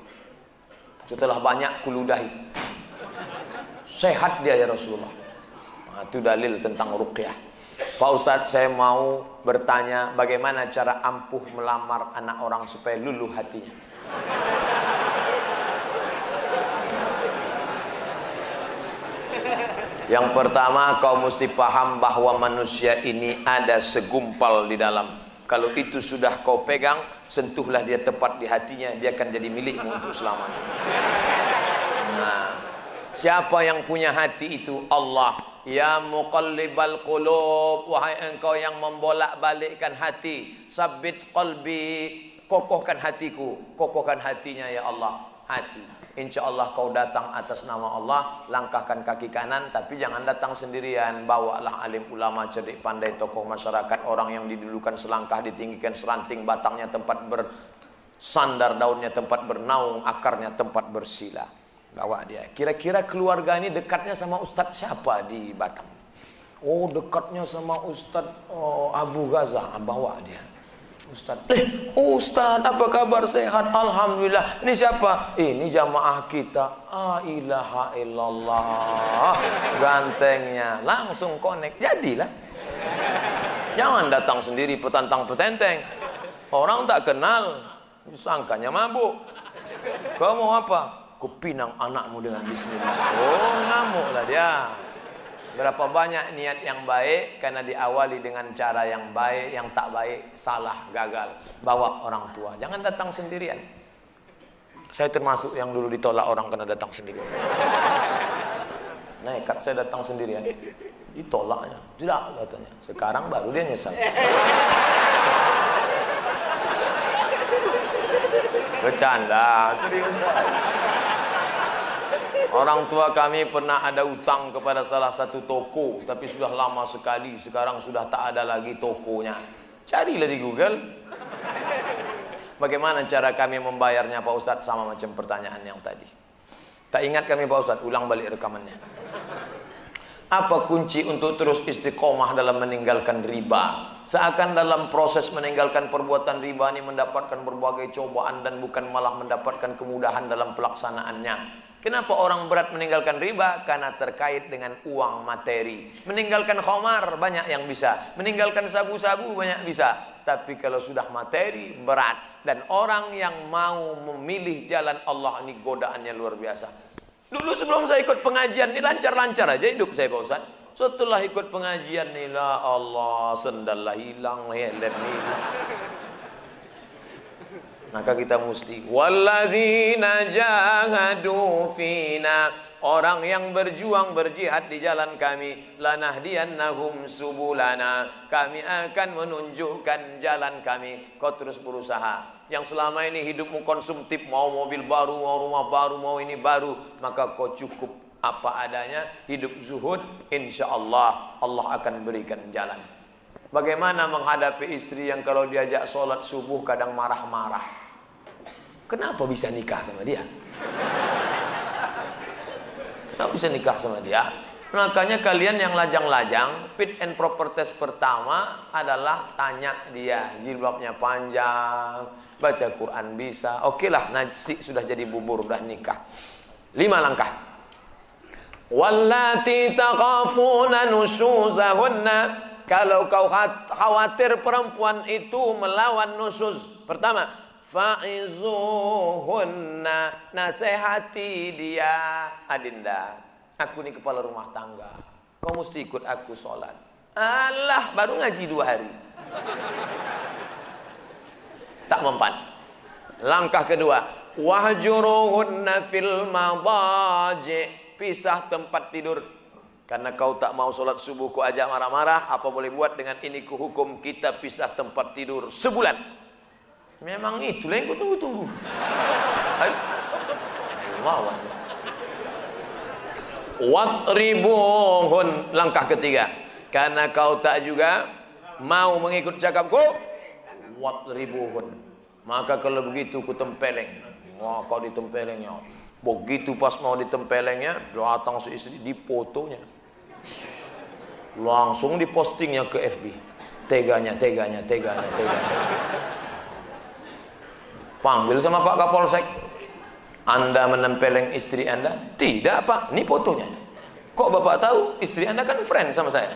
Setelah banyak kuludahi, sehat dia ya Rasulullah. Nah, itu dalil tentang ruqyah. Pak Ustadz, saya mau bertanya, bagaimana cara ampuh melamar anak orang supaya luluh hatinya? Yang pertama, kau mesti paham bahwa manusia ini ada segumpal di dalam. Kalau itu sudah kau pegang, sentuhlah dia tepat di hatinya, dia akan jadi milikmu untuk selamanya. Nah, siapa yang punya hati itu? Allah. Ya muqallibal qulub, wahai engkau yang membolak-balikkan hati, sabbit qalbi, kokohkan hatiku, kokohkan hatinya ya Allah, hati. Insya Allah kau datang atas nama Allah, langkahkan kaki kanan, tapi jangan datang sendirian. Bawalah alim ulama, cerdik pandai, tokoh masyarakat, orang yang didulukan selangkah, ditinggikan seranting, batangnya tempat bersandar, daunnya tempat bernaung, akarnya tempat bersila. Bawa dia. Kira-kira keluarga ini dekatnya sama Ustadz siapa di Batam? Oh, dekatnya sama Ustadz Abu Ghazah. Bawa dia. Ustadz, Ustadz, apa kabar, sehat? Alhamdulillah. Ini siapa? Ini jamaah kita. Ilaha illallah. Gantengnya langsung connect. Jadilah. Jangan datang sendiri petantang petenteng. Orang tak kenal, sangkanya mabuk. Kau mau apa? Kupinang anakmu dengan bismillah. Oh, ngamuklah dia. Berapa banyak niat yang baik karena diawali dengan cara yang baik, yang tak baik, salah, gagal. Bawa orang tua, jangan datang sendirian. Saya termasuk yang dulu ditolak orang karena datang sendirian. Nekat saya datang sendirian, ditolaknya, tidak katanya. Sekarang baru dia nyesal. Bercanda, serius. Orang tua kami pernah ada utang kepada salah satu toko, tapi sudah lama sekali, sekarang sudah tak ada lagi tokonya. Carilah di Google. Bagaimana cara kami membayarnya Pak Ustadz? Sama macam pertanyaan yang tadi. Tak ingat kami Pak Ustadz, ulang balik rekamannya. Apa kunci untuk terus istiqomah dalam meninggalkan riba? Seakan dalam proses meninggalkan perbuatan riba ini mendapatkan berbagai cobaan dan bukan malah mendapatkan kemudahan dalam pelaksanaannya. Kenapa orang berat meninggalkan riba? Karena terkait dengan uang materi. Meninggalkan khamar banyak yang bisa, meninggalkan sabu-sabu banyak bisa. Tapi kalau sudah materi berat. Dan orang yang mau memilih jalan Allah ini godaannya luar biasa. Dulu sebelum saya ikut pengajian ini lancar-lancar aja hidup saya Pak Ustaz. Setelah ikut pengajian nih lah Allah, sendal lah hilang, helm hilang. Maka kita mesti walladzina jahadu fina, orang yang berjuang berjihad di jalan kami, lanahdiyannahum subulana, kami akan menunjukkan jalan kami. Kau terus berusaha. Yang selama ini hidupmu konsumtif, mau mobil baru, mau rumah baru, mau ini baru, maka kau cukup apa adanya, hidup zuhud, insya Allah Allah akan berikan jalan. Bagaimana menghadapi istri yang kalau diajak sholat subuh kadang marah-marah? Kenapa bisa nikah sama dia? Kenapa bisa nikah sama dia? Makanya kalian yang lajang-lajang, fit and proper test pertama adalah tanya dia, jilbabnya panjang, baca Quran bisa, oke lah, nasi sudah jadi bubur, udah nikah. 5 langkah. Wallati takhafuna nusuzahunna, kalau kau khawatir perempuan itu melawan nusuz, pertama, fa'izuhunna, nasihati dia. Adinda, aku ini kepala rumah tangga, kau mesti ikut aku sholat. Alah, baru ngaji 2 hari. Tak mempan. Langkah kedua, wahjuruhunna fil madaji, pisah tempat tidur. Karena kau tak mau sholat subuh, kau ajak marah-marah, apa boleh buat dengan ini ku hukum kita pisah tempat tidur sebulan. Memang itulah yang ku tunggu-tunggu. Ayo. Lawan. Watribuhun, langkah ketiga. Karena kau tak juga mau mengikut cakapku, watribuhun, maka kalau begitu ku tempeleng. Wah, kau ditempelengnya. Begitu pas mau ditempelengnya, datang si istri, difotonya, langsung dipostingnya ke FB. Teganya. Panggil sama Pak Kapolsek. Anda menempeleng istri Anda? Tidak Pak, ini fotonya. Kok Bapak tahu? Istri Anda kan friend sama saya.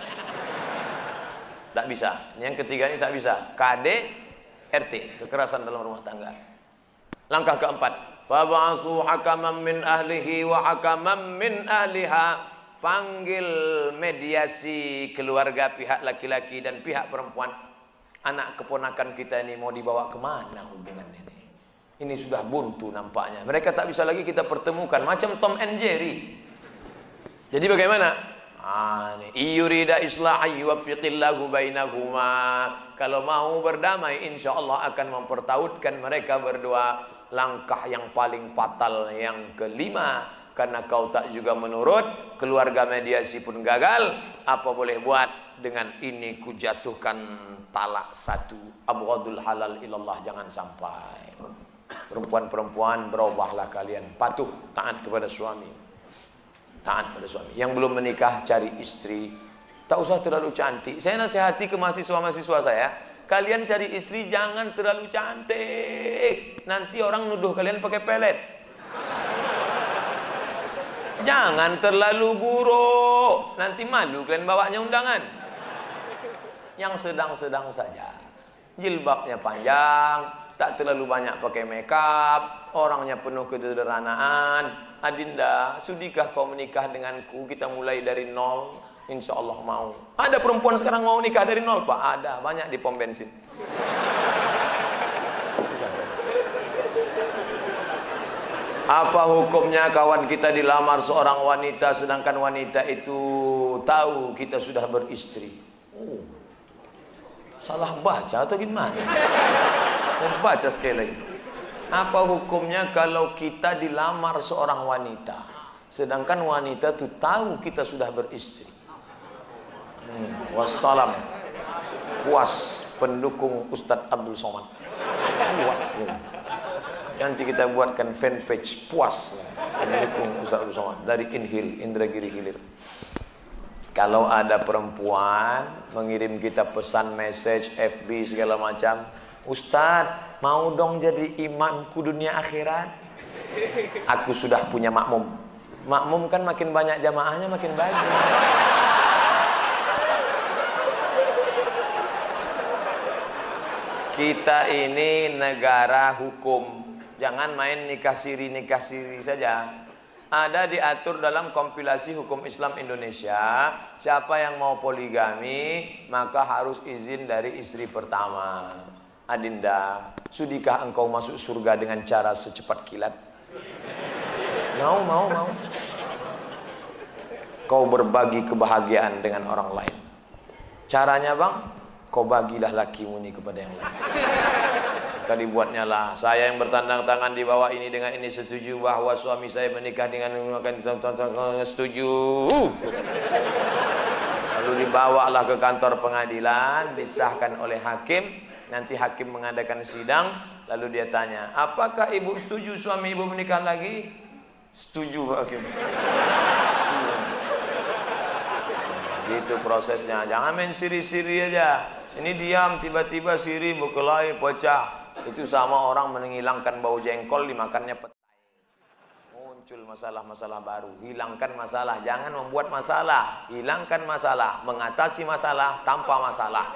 Tak bisa. Yang ketiga ini tak bisa. KDRT, kekerasan dalam rumah tangga. Langkah keempat, fab'asu hakaman min ahlihi wa hakaman min ahliha, panggil mediasi keluarga pihak laki-laki dan pihak perempuan. Anak keponakan kita ini mau dibawa kemana hubungan ini? Ini sudah buntu nampaknya. Mereka tak bisa lagi kita pertemukan, macam Tom and Jerry. Jadi bagaimana? Iyurida islahi yuwaffiqillahu bainahuma. Kalau mau berdamai, insya Allah akan mempertautkan mereka berdua. Langkah yang paling fatal yang kelima, karena kau tak juga menurut, keluarga mediasi pun gagal. Apa boleh buat? Dengan ini ku jatuhkan talak 1. Abghadul halal ilallah, jangan sampai. Perempuan-perempuan, berubahlah kalian, patuh, taat kepada suami. Taat pada suami. Yang belum menikah, cari istri. Tak usah terlalu cantik. Saya nasihati ke mahasiswa-mahasiswa saya, kalian cari istri jangan terlalu cantik. Nanti orang nuduh kalian pakai pelet. Jangan terlalu buruk. Nanti malu kalian bawanya undangan. Yang sedang-sedang saja. Jilbabnya panjang, tak terlalu banyak pakai makeup, orangnya penuh kesederhanaan. Adinda, sudikah kau menikah denganku? Kita mulai dari nol. Insya Allah mau. Ada perempuan sekarang mau nikah dari nol Pak? Ada, banyak di pom bensin. Apa hukumnya kawan kita dilamar seorang wanita, sedangkan wanita itu tahu kita sudah beristri? Salah baca atau gimana? Saya baca sekali lagi. Apa hukumnya kalau kita dilamar seorang wanita, sedangkan wanita itu tahu kita sudah beristri? Wassalam. Puas pendukung Ustadz Abdul Somad. Puas. Nanti kita buatkan fanpage puas pendukung Ustadz Abdul Somad dari Inhil, Indragiri Hilir. Kalau ada perempuan mengirim kita pesan message FB segala macam, Ustadz mau dong jadi imamku dunia akhirat. Aku sudah punya makmum. Makmum kan makin banyak jamaahnya makin bagus. Kita ini negara hukum. Jangan main nikah siri saja. Ada diatur dalam kompilasi hukum Islam Indonesia, siapa yang mau poligami maka harus izin dari istri pertama. Adinda, sudikah engkau masuk surga dengan cara secepat kilat? Mau. Kau berbagi kebahagiaan dengan orang lain. Caranya bang, kau bagilah lakimu ini kepada yang lain. Tadi buatnya lah, saya yang bertandang tangan di bawah ini dengan ini setuju bahwa suami saya menikah dengan setuju. Lalu dibawalah ke kantor pengadilan, disahkan oleh hakim. Nanti hakim mengadakan sidang, lalu dia tanya, apakah ibu setuju suami ibu menikah lagi? Setuju Pak Hakim. Gitu prosesnya, jangan main siri-siri aja. Ini diam, tiba-tiba siri berkelahi pecah. Itu sama orang menghilangkan bau jengkol dimakannya petai. Muncul masalah-masalah baru. Hilangkan masalah, jangan membuat masalah. Hilangkan masalah, mengatasi masalah tanpa masalah.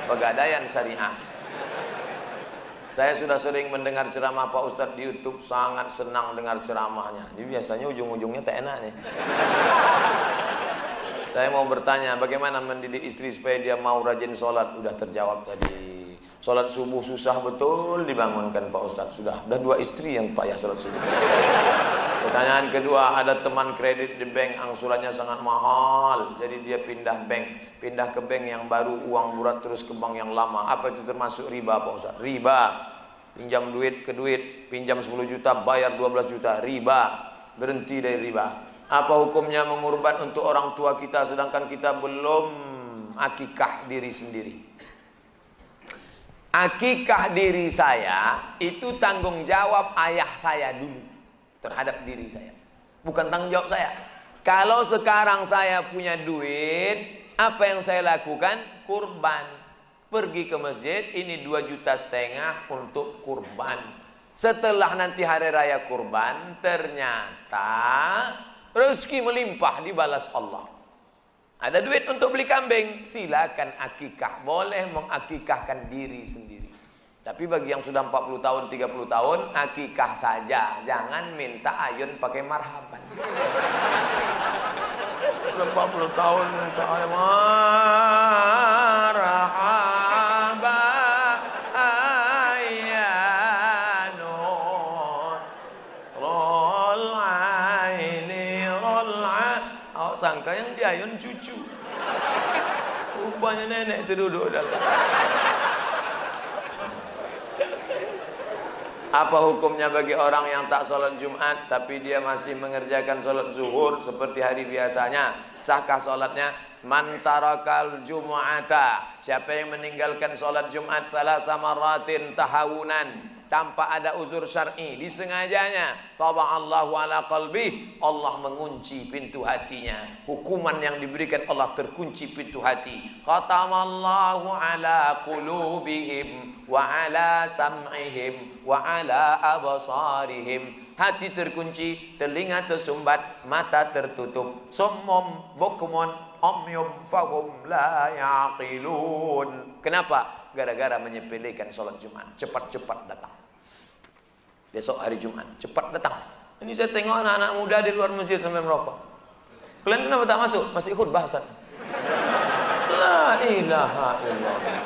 Pegadaian syariah. Saya sudah sering mendengar ceramah Pak Ustadz di YouTube, sangat senang dengar ceramahnya. Jadi biasanya ujung-ujungnya tak enak nih. Saya mau bertanya, bagaimana mendidik istri supaya dia mau rajin sholat? Udah terjawab tadi. Sholat subuh susah betul dibangunkan Pak Ustadz. Sudah 2 istri yang payah sholat subuh. Pertanyaan kedua, ada teman kredit di bank, angsurannya sangat mahal. Jadi dia pindah bank. Pindah ke bank yang baru, uang burat terus ke bank yang lama. Apa itu termasuk riba Pak Ustadz? Riba. Pinjam duit ke duit, pinjam 10 juta, bayar 12 juta. Riba. Berhenti dari riba. Apa hukumnya mengurban untuk orang tua kita sedangkan kita belum akikah diri sendiri? Akikah diri saya itu tanggung jawab ayah saya dulu terhadap diri saya, bukan tanggung jawab saya. Kalau sekarang saya punya duit, apa yang saya lakukan? Kurban. Pergi ke masjid, ini 2,5 juta untuk kurban. Setelah nanti hari raya kurban, ternyata rezeki melimpah, dibalas Allah. Ada duit untuk beli kambing, silakan akikah. Boleh mengakikahkan diri sendiri. Tapi bagi yang sudah 40 tahun, 30 tahun, akikah saja. Jangan minta ayun pakai marhaban. Sudah 40 tahun minta ayun marhaban ayyanun rol aini rol a. Sangka yang diayun cucu. Rupanya nenek itu duduk dalam. Apa hukumnya bagi orang yang tak sholat Jumat tapi dia masih mengerjakan sholat zuhur seperti hari biasanya? Sahkah sholatnya? Man tarakal jumu'ata, siapa yang meninggalkan sholat Jumat salasa maratin tahawunan, tanpa ada uzur syar'i, disengajanya, taba'allahu ala qalbih, Allah mengunci pintu hatinya. Hukuman yang diberikan Allah, terkunci pintu hati. Khatamallahu ala qulubihim wa ala sam'ihim wa ala abasarihim. Hati terkunci, telinga tersumbat, mata tertutup. Summum bukmun umyum fahum la yaqilun. Kenapa? Gara-gara menyepelekan sholat Jumat. Cepat-cepat datang. Besok hari Jumat, cepat datang. Ini saya tengok anak-anak muda di luar masjid sampai merokok. Kalian kenapa tak masuk? Masih khutbah Ustaz. La ilaha illallah.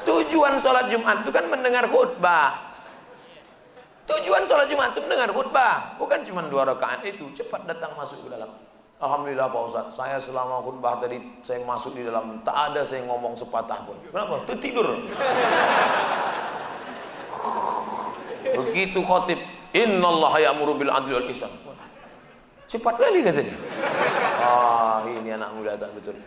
Tujuan sholat Jumat itu kan mendengar khutbah. Tujuan sholat Jumat itu mendengar khutbah, bukan cuma 2 rakaat itu. Cepat datang masuk ke dalam. Alhamdulillah Pak Ustaz, saya selama khutbah tadi saya masuk di dalam, tak ada saya ngomong sepatah pun. Kenapa? Tertidur. Begitu khotib, innallaha ya'muru bil adli wal ihsan. Cepat kali katanya. Ah, ini anak muda tak betul.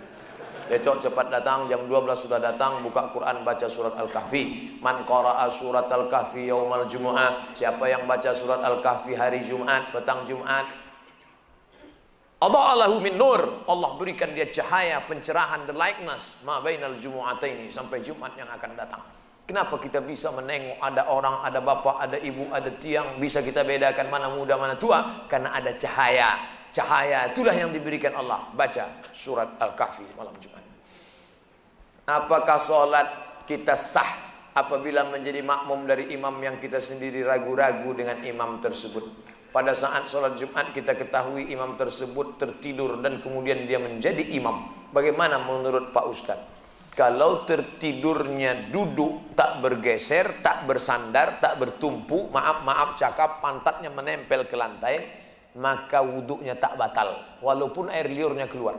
Besok cepat datang, jam 12 sudah datang, buka Quran, baca surat Al-Kahfi. Man qara'a surat Al-Kahfi yaumal jumu'ah, siapa yang baca surat Al-Kahfi hari Jumat, petang Jumat, Adha'alahu min nur. Allah berikan dia cahaya, pencerahan, the likeness ma bainal jumu'ataini, sampai Jumat yang akan datang. Kenapa kita bisa menengok ada orang, ada bapak, ada ibu, ada tiang, bisa kita bedakan mana muda, mana tua? Karena ada cahaya. Cahaya itulah yang diberikan Allah. Baca surat Al-Kahfi malam Jumat. Apakah sholat kita sah apabila menjadi makmum dari imam yang kita sendiri ragu-ragu dengan imam tersebut? Pada saat sholat Jumat kita ketahui imam tersebut tertidur dan kemudian dia menjadi imam. Bagaimana menurut Pak Ustadz? Kalau tertidurnya duduk, tak bergeser, tak bersandar, tak bertumpu, maaf cakap, pantatnya menempel ke lantai, maka wuduknya tak batal, walaupun air liurnya keluar.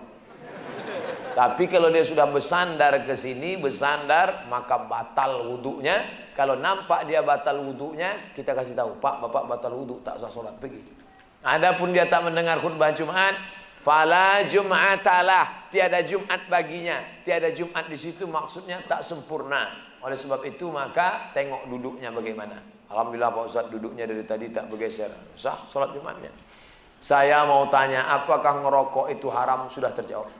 Tapi kalau dia sudah bersandar ke sini, bersandar, maka batal wuduknya. Kalau nampak dia batal wuduknya, kita kasih tahu, Pak, Bapak batal wuduk, tak sah sholat, pergi. Adapun dia tak mendengar khutbah Jumat, fala jum'atalah, tiada Jumat baginya. Tiada Jumat di situ maksudnya tak sempurna. Oleh sebab itu maka tengok duduknya bagaimana. Alhamdulillah Pak Ustaz duduknya dari tadi tak bergeser, sah sholat Jumatnya. Saya mau tanya, apakah ngerokok itu haram? Sudah terjawab.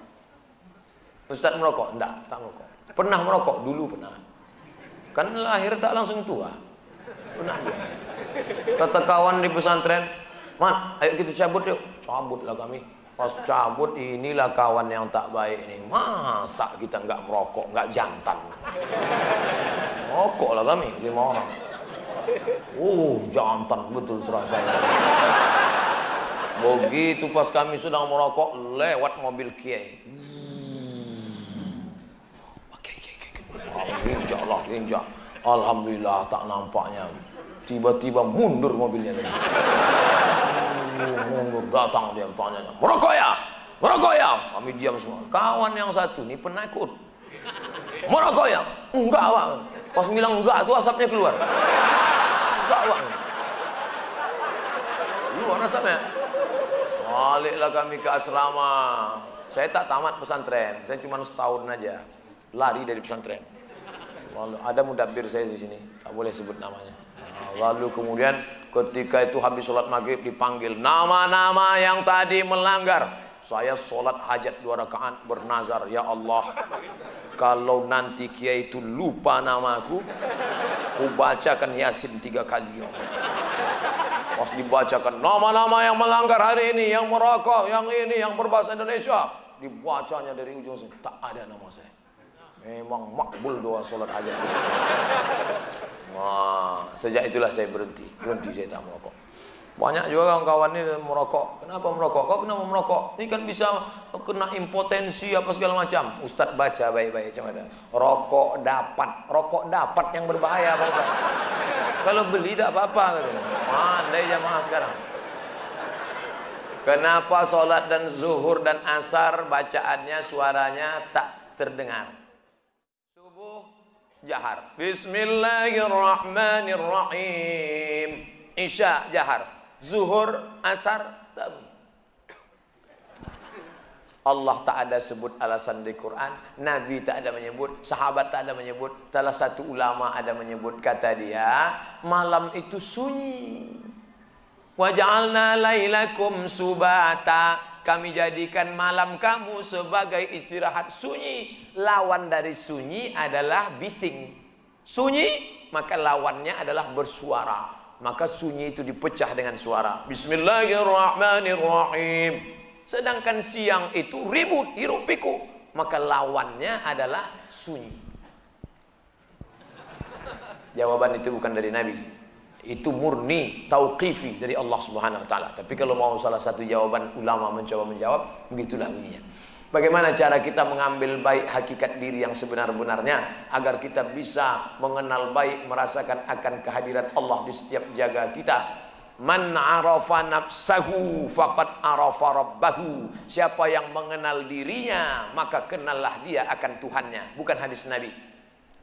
Ustaz merokok? Enggak, tak merokok. Pernah merokok? Dulu pernah. Kan lahir tak langsung tua. Pernah dia. Kata kawan di pesantren, "Mat, ayo kita cabut yuk." Cabutlah kami. Pas cabut, inilah kawan yang tak baik ini. Masa kita enggak merokok, enggak jantan. Merokoklah kami 5 orang. Jantan betul terasa. Begitu pas kami sedang merokok, lewat mobil kiai. Injak. Alhamdulillah tak nampaknya. Tiba-tiba mundur mobilnya. Mundur, datang dia tanya, merokok ya? Merokok ya? Kami diam semua. Kawan yang satu ini penakut. Merokok ya? Enggak, Pak. Pas bilang enggak, tuh asapnya keluar. Enggak, Pak. Keluar asapnya. Baliklah kami ke asrama. Saya tak tamat pesantren. Saya cuma setahun aja. Lari dari pesantren. Lalu ada mudabbir saya di sini, tak boleh sebut namanya. Lalu kemudian ketika itu habis sholat maghrib dipanggil nama-nama yang tadi melanggar. Saya sholat hajat 2 rakaat bernazar, ya Allah, kalau nanti kiai itu lupa namaku, ku bacakan Yasin 3 kali. Pas dibacakan nama-nama yang melanggar hari ini, yang merokok, yang ini, yang berbahasa Indonesia, dibacanya dari ujung sini, tak ada nama saya. Memang makbul doa sholat hajat. Wah, sejak itulah saya berhenti saya tak merokok. Banyak juga kawan-kawan ini merokok. Kenapa merokok? Kok kenapa merokok? Ini kan bisa kena impotensi apa segala macam. Ustadz baca baik-baik macam mana. Rokok dapat yang berbahaya Pak Ustadz. Kalau beli tak apa-apa gitu. Andai jamaah sekarang. Kenapa sholat dan zuhur dan asar bacaannya suaranya tak terdengar? Jahar. Bismillahirrahmanirrahim. Isya jahar. Zuhur, asar tak. Allah tak ada sebut alasan di Quran, Nabi tak ada menyebut, sahabat tak ada menyebut, salah satu ulama ada menyebut, kata dia, malam itu sunyi. Wa ja'alna lailakum subata. Kami jadikan malam kamu sebagai istirahat, sunyi. Lawan dari sunyi adalah bising. Sunyi, maka lawannya adalah bersuara. Maka sunyi itu dipecah dengan suara. Bismillahirrahmanirrahim. Sedangkan siang itu ribut, hiruk pikuk. Maka lawannya adalah sunyi. Jawaban itu bukan dari Nabi. Itu murni tauqifi dari Allah Subhanahu wa taala. Tapi kalau mau salah satu jawaban ulama mencoba menjawab, begitulah bunyinya. Bagaimana cara kita mengambil baik hakikat diri yang sebenar-benarnya agar kita bisa mengenal baik, merasakan akan kehadirat Allah di setiap jaga kita. Man arafa nafsahu faqad arafa rabbahu. Siapa yang mengenal dirinya, maka kenallah dia akan Tuhannya. Bukan hadis Nabi.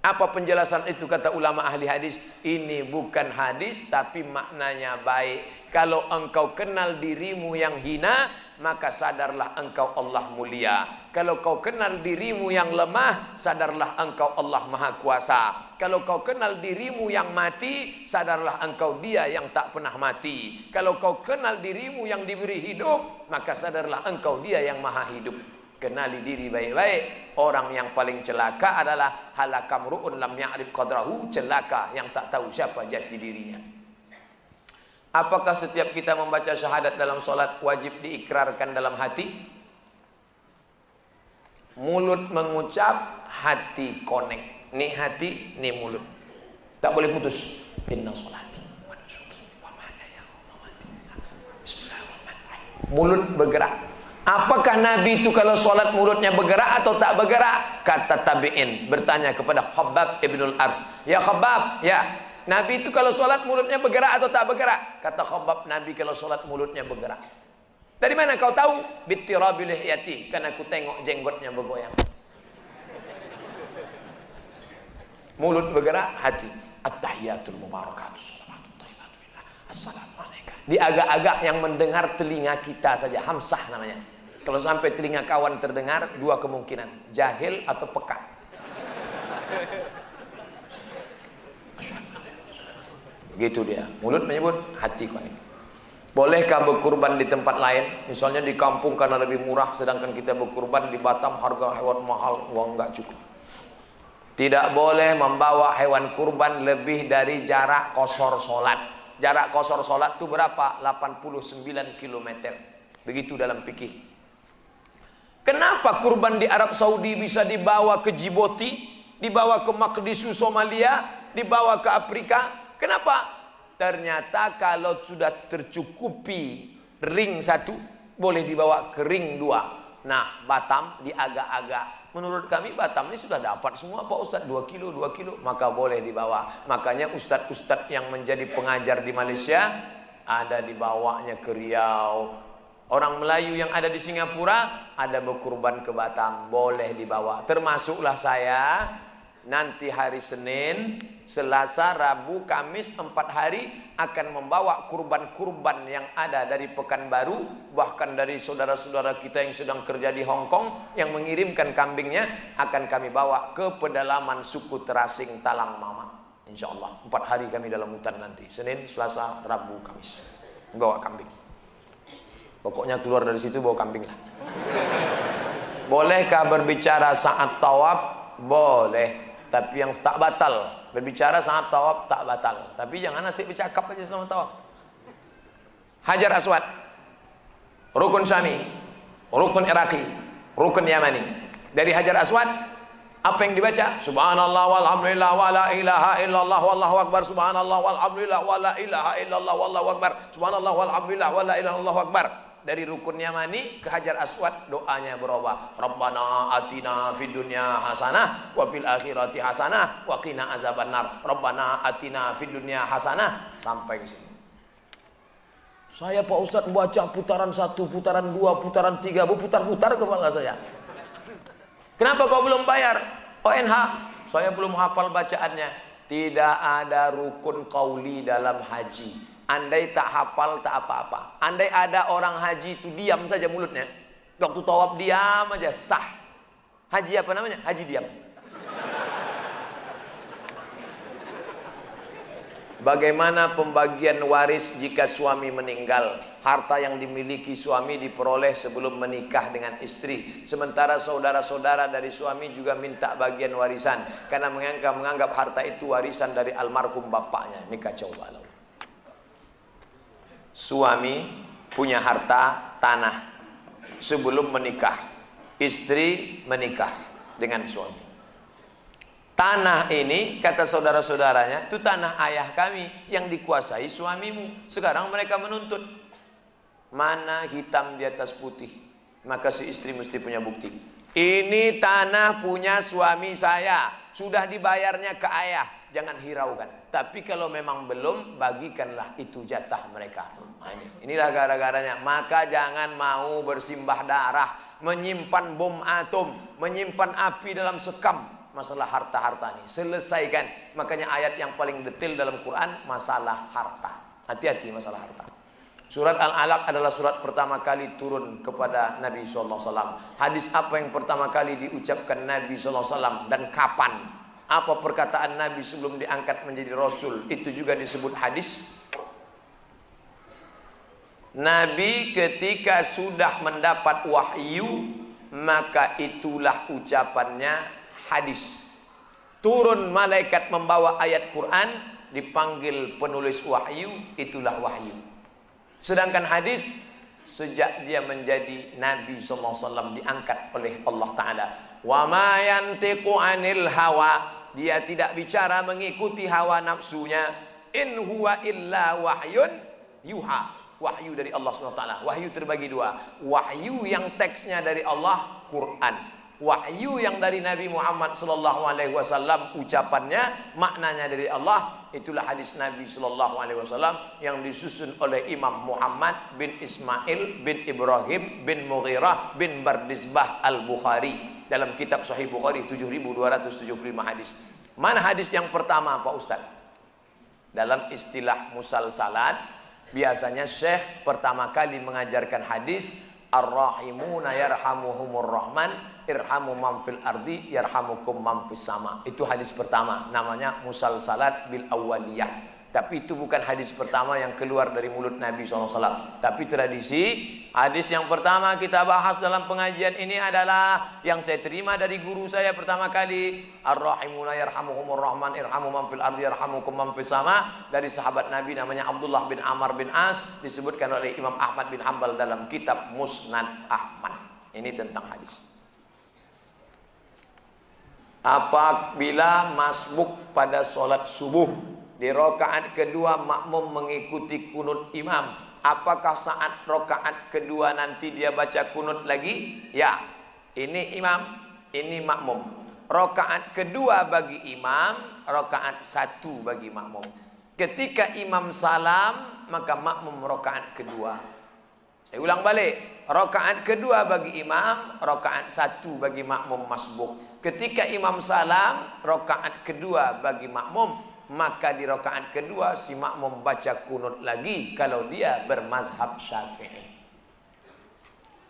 Apa penjelasan itu kata ulama ahli hadis? Ini bukan hadis tapi maknanya baik. Kalau engkau kenal dirimu yang hina, maka sadarlah engkau Allah mulia. Kalau kau kenal dirimu yang lemah, sadarlah engkau Allah Maha Kuasa. Kalau kau kenal dirimu yang mati, sadarlah engkau Dia yang tak pernah mati. Kalau kau kenal dirimu yang diberi hidup, maka sadarlah engkau Dia yang Maha Hidup. Kenali diri baik-baik. Orang yang paling celaka adalah halakam ru'un lam ya'rif qadrahu, celaka yang tak tahu siapa jati dirinya. Apakah setiap kita membaca syahadat dalam solat wajib diikrarkan dalam hati? Mulut mengucap, hati connect. Nih hati, nih mulut. Tak boleh putus. Inna sholati wa nusuki wa mahyaya wa mamati. Bismillahirrahmanirrahim. Mulut bergerak. Apakah Nabi itu kalau sholat mulutnya bergerak atau tak bergerak? Kata tabi'in bertanya kepada Khabbab ibnul Ars. Ya Khabbab, ya, Nabi itu kalau sholat mulutnya bergerak atau tak bergerak? Kata Khabbab, Nabi kalau sholat mulutnya bergerak. Dari mana kau tahu? Bittirabi lihyati, karena aku tengok jenggotnya bergoyang. Mulut bergerak, hati. At-tahiyatul mubarakatuh shalawatut thayyibatullah. Assalamualaikum. Di agak-agak yang mendengar telinga kita saja, hamsah namanya. Kalau sampai telinga kawan terdengar, dua kemungkinan, jahil atau peka. Begitu dia. Mulut menyebut, hati connect. Bolehkah berkurban di tempat lain? Misalnya di kampung karena lebih murah, sedangkan kita berkurban di Batam harga hewan mahal, uang nggak cukup. Tidak boleh membawa hewan kurban lebih dari jarak qashar sholat. Jarak qashar sholat itu berapa? 89 km. Begitu dalam fikih. Kenapa kurban di Arab Saudi bisa dibawa ke Djibouti, dibawa ke Mogadishu Somalia, dibawa ke Afrika? Kenapa? Ternyata kalau sudah tercukupi ring satu, boleh dibawa ke ring dua. Nah, Batam di agak-agak. Menurut kami Batam ini sudah dapat semua Pak Ustadz, 2 kilo, maka boleh dibawa. Makanya ustadz-ustadz yang menjadi pengajar di Malaysia, ada dibawanya ke Riau. Orang Melayu yang ada di Singapura, ada berkurban ke Batam, boleh dibawa. Termasuklah saya, nanti hari Senin, Selasa, Rabu, Kamis, 4 hari akan membawa kurban-kurban yang ada dari Pekanbaru, bahkan dari saudara-saudara kita yang sedang kerja di Hong Kong yang mengirimkan kambingnya, akan kami bawa ke pedalaman suku Terasing Talang Mama. Insya Allah 4 hari kami dalam hutan nanti, Senin, Selasa, Rabu, Kamis, bawa kambing. Pokoknya keluar dari situ bawa kambing lah. Bolehkah berbicara saat tawaf? Boleh. Tapi yang tak batal. Berbicara saat tawaf tak batal. Tapi jangan asyik bercakap aja selama tawaf. Hajar Aswad, Rukun Syami, Rukun Iraqi, Rukun Yamani. Dari Hajar Aswad, apa yang dibaca? Subhanallah walhamdulillah wa la ilaha illallah wallahu akbar. Subhanallah walhamdulillah wa la ilaha illallah wallahu akbar. Subhanallah walhamdulillah wa la ilaha illallah akbar. Dari Rukun Yamani ke Hajar Aswad, doanya berubah. Rabbana atina fid dunya hasanah wa fil akhirati hasanah wa qina azabannar. Rabbana atina fid dunya hasanah. Sampai ke sini. Saya Pak Ustadz baca putaran 1, putaran 2, putaran 3, berputar-putar kepala saya. Kenapa kau belum bayar? ONH, saya belum hafal bacaannya. Tidak ada rukun qauli dalam haji. Andai tak hafal tak apa-apa. Andai ada orang haji itu diam saja mulutnya, waktu tawaf diam aja, sah. Haji apa namanya? Haji diam. Bagaimana pembagian waris jika suami meninggal? Harta yang dimiliki suami diperoleh sebelum menikah dengan istri. Sementara saudara-saudara dari suami juga minta bagian warisan, karena menganggap harta itu warisan dari almarhum bapaknya. Ini kacau balau. Suami punya harta tanah sebelum menikah, istri menikah dengan suami. Tanah ini kata saudara-saudaranya, itu tanah ayah kami yang dikuasai suamimu. Sekarang mereka menuntut, mana hitam di atas putih? Maka si istri mesti punya bukti. Ini tanah punya suami saya, sudah dibayarnya ke ayah, jangan hiraukan. Tapi kalau memang belum, bagikanlah itu jatah mereka. Nah, inilah gara-garanya. Maka jangan mau bersimbah darah, menyimpan bom atom, menyimpan api dalam sekam. Masalah harta-harta ini selesaikan. Makanya ayat yang paling detail dalam Quran masalah harta. Hati-hati masalah harta. Surat Al-Alaq adalah surat pertama kali turun kepada Nabi SAW. Hadis apa yang pertama kali diucapkan Nabi SAW dan kapan? Apa perkataan Nabi sebelum diangkat menjadi Rasul? Itu juga disebut hadis. Nabi ketika sudah mendapat wahyu, maka itulah ucapannya hadis. Turun malaikat membawa ayat Quran, dipanggil penulis wahyu, itulah wahyu. Sedangkan hadis, sejak dia menjadi Nabi SAW diangkat oleh Allah Ta'ala. Wa ma yantiqu anil hawa, dia tidak bicara mengikuti hawa nafsunya. In huwa illa wahyun yuha, wahyu dari Allah SWT. Wahyu terbagi dua. Wahyu yang teksnya dari Allah, Quran. Wahyu yang dari Nabi Muhammad SAW, ucapannya, maknanya dari Allah. Itulah hadis Nabi SAW yang disusun oleh Imam Muhammad bin Ismail bin Ibrahim bin Mughirah bin Bardizbah Al-Bukhari. Dalam kitab Sahih Bukhari 7275 hadis. Mana hadis yang pertama Pak Ustaz? Dalam istilah musalsalat, biasanya syekh pertama kali mengajarkan hadis, Ar-Rahimuna yarhamuhumur Rahman, irhamu man fil ardi yarhamukum man fis sama. Itu hadis pertama, namanya musalsalat bil awwaliyah. Tapi itu bukan hadis pertama yang keluar dari mulut Nabi SAW. Tapi tradisi, hadis yang pertama kita bahas dalam pengajian ini adalah yang saya terima dari guru saya pertama kali, Ar-Rahimuna yarhamuhumur Rahman, irhamu man fil ardi yarhamukum man fis sama. Dari sahabat Nabi namanya Abdullah bin Amr bin As, disebutkan oleh Imam Ahmad bin Hanbal dalam kitab Musnad Ahmad. Ini tentang hadis. Apabila masbuk pada sholat subuh, di rakaat kedua makmum mengikuti kunut imam, apakah saat rakaat kedua nanti dia baca kunut lagi? Ya, ini imam, ini makmum. Rakaat kedua bagi imam, rakaat satu bagi makmum. Ketika imam salam, maka makmum rakaat kedua. Saya ulang balik, rakaat kedua bagi imam, rakaat satu bagi makmum masbuk. Ketika imam salam, rakaat kedua bagi makmum, maka di rakaat kedua si makmum baca kunut lagi kalau dia bermazhab Syafi'i.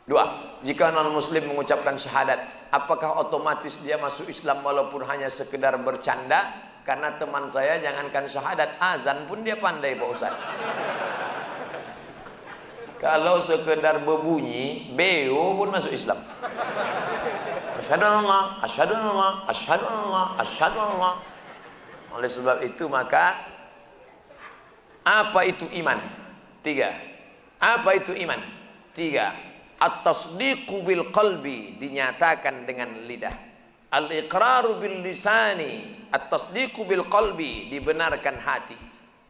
Dua, jika non muslim mengucapkan syahadat, apakah otomatis dia masuk Islam walaupun hanya sekedar bercanda? Karena teman saya jangankan syahadat, azan pun dia pandai Pak Ustaz. Kalau sekedar berbunyi, beo pun masuk Islam. Asyhadu Allah, asyhadu Allah, asyhadu Allah, asyhadu Allah. Oleh sebab itu maka apa itu iman? Tiga. Apa itu iman? Tiga. At-tasdiqu bil qalbi, dinyatakan dengan lidah. Al-iqraru bil lisani, at-tasdiqu bil qalbi, dibenarkan hati.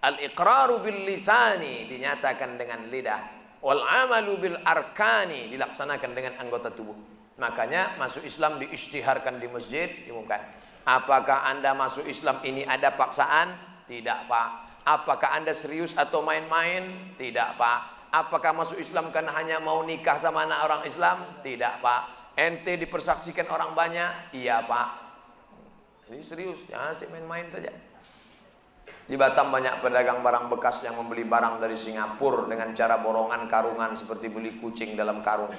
Al-iqraru bil lisani, dinyatakan dengan lidah. Wal amalu bil arkani, dilaksanakan dengan anggota tubuh. Makanya masuk Islam diisytiharkan di masjid, diumumkan. Apakah Anda masuk Islam ini ada paksaan? Tidak Pak. Apakah Anda serius atau main-main? Tidak Pak. Apakah masuk Islam karena hanya mau nikah sama anak orang Islam? Tidak Pak. Ente dipersaksikan orang banyak? Iya Pak. Ini serius, jangan asik main-main saja. Di Batam banyak pedagang barang bekas yang membeli barang dari Singapura dengan cara borongan karungan seperti beli kucing dalam karung.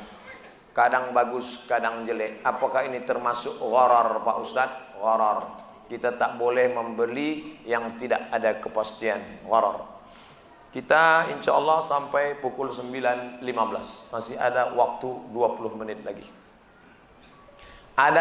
Kadang bagus, kadang jelek. Apakah ini termasuk gharar Pak Ustadz? Gharar. Kita tak boleh membeli yang tidak ada kepastian. Gharar. Kita insya Allah sampai pukul 9.15. Masih ada waktu 20 menit lagi. Ada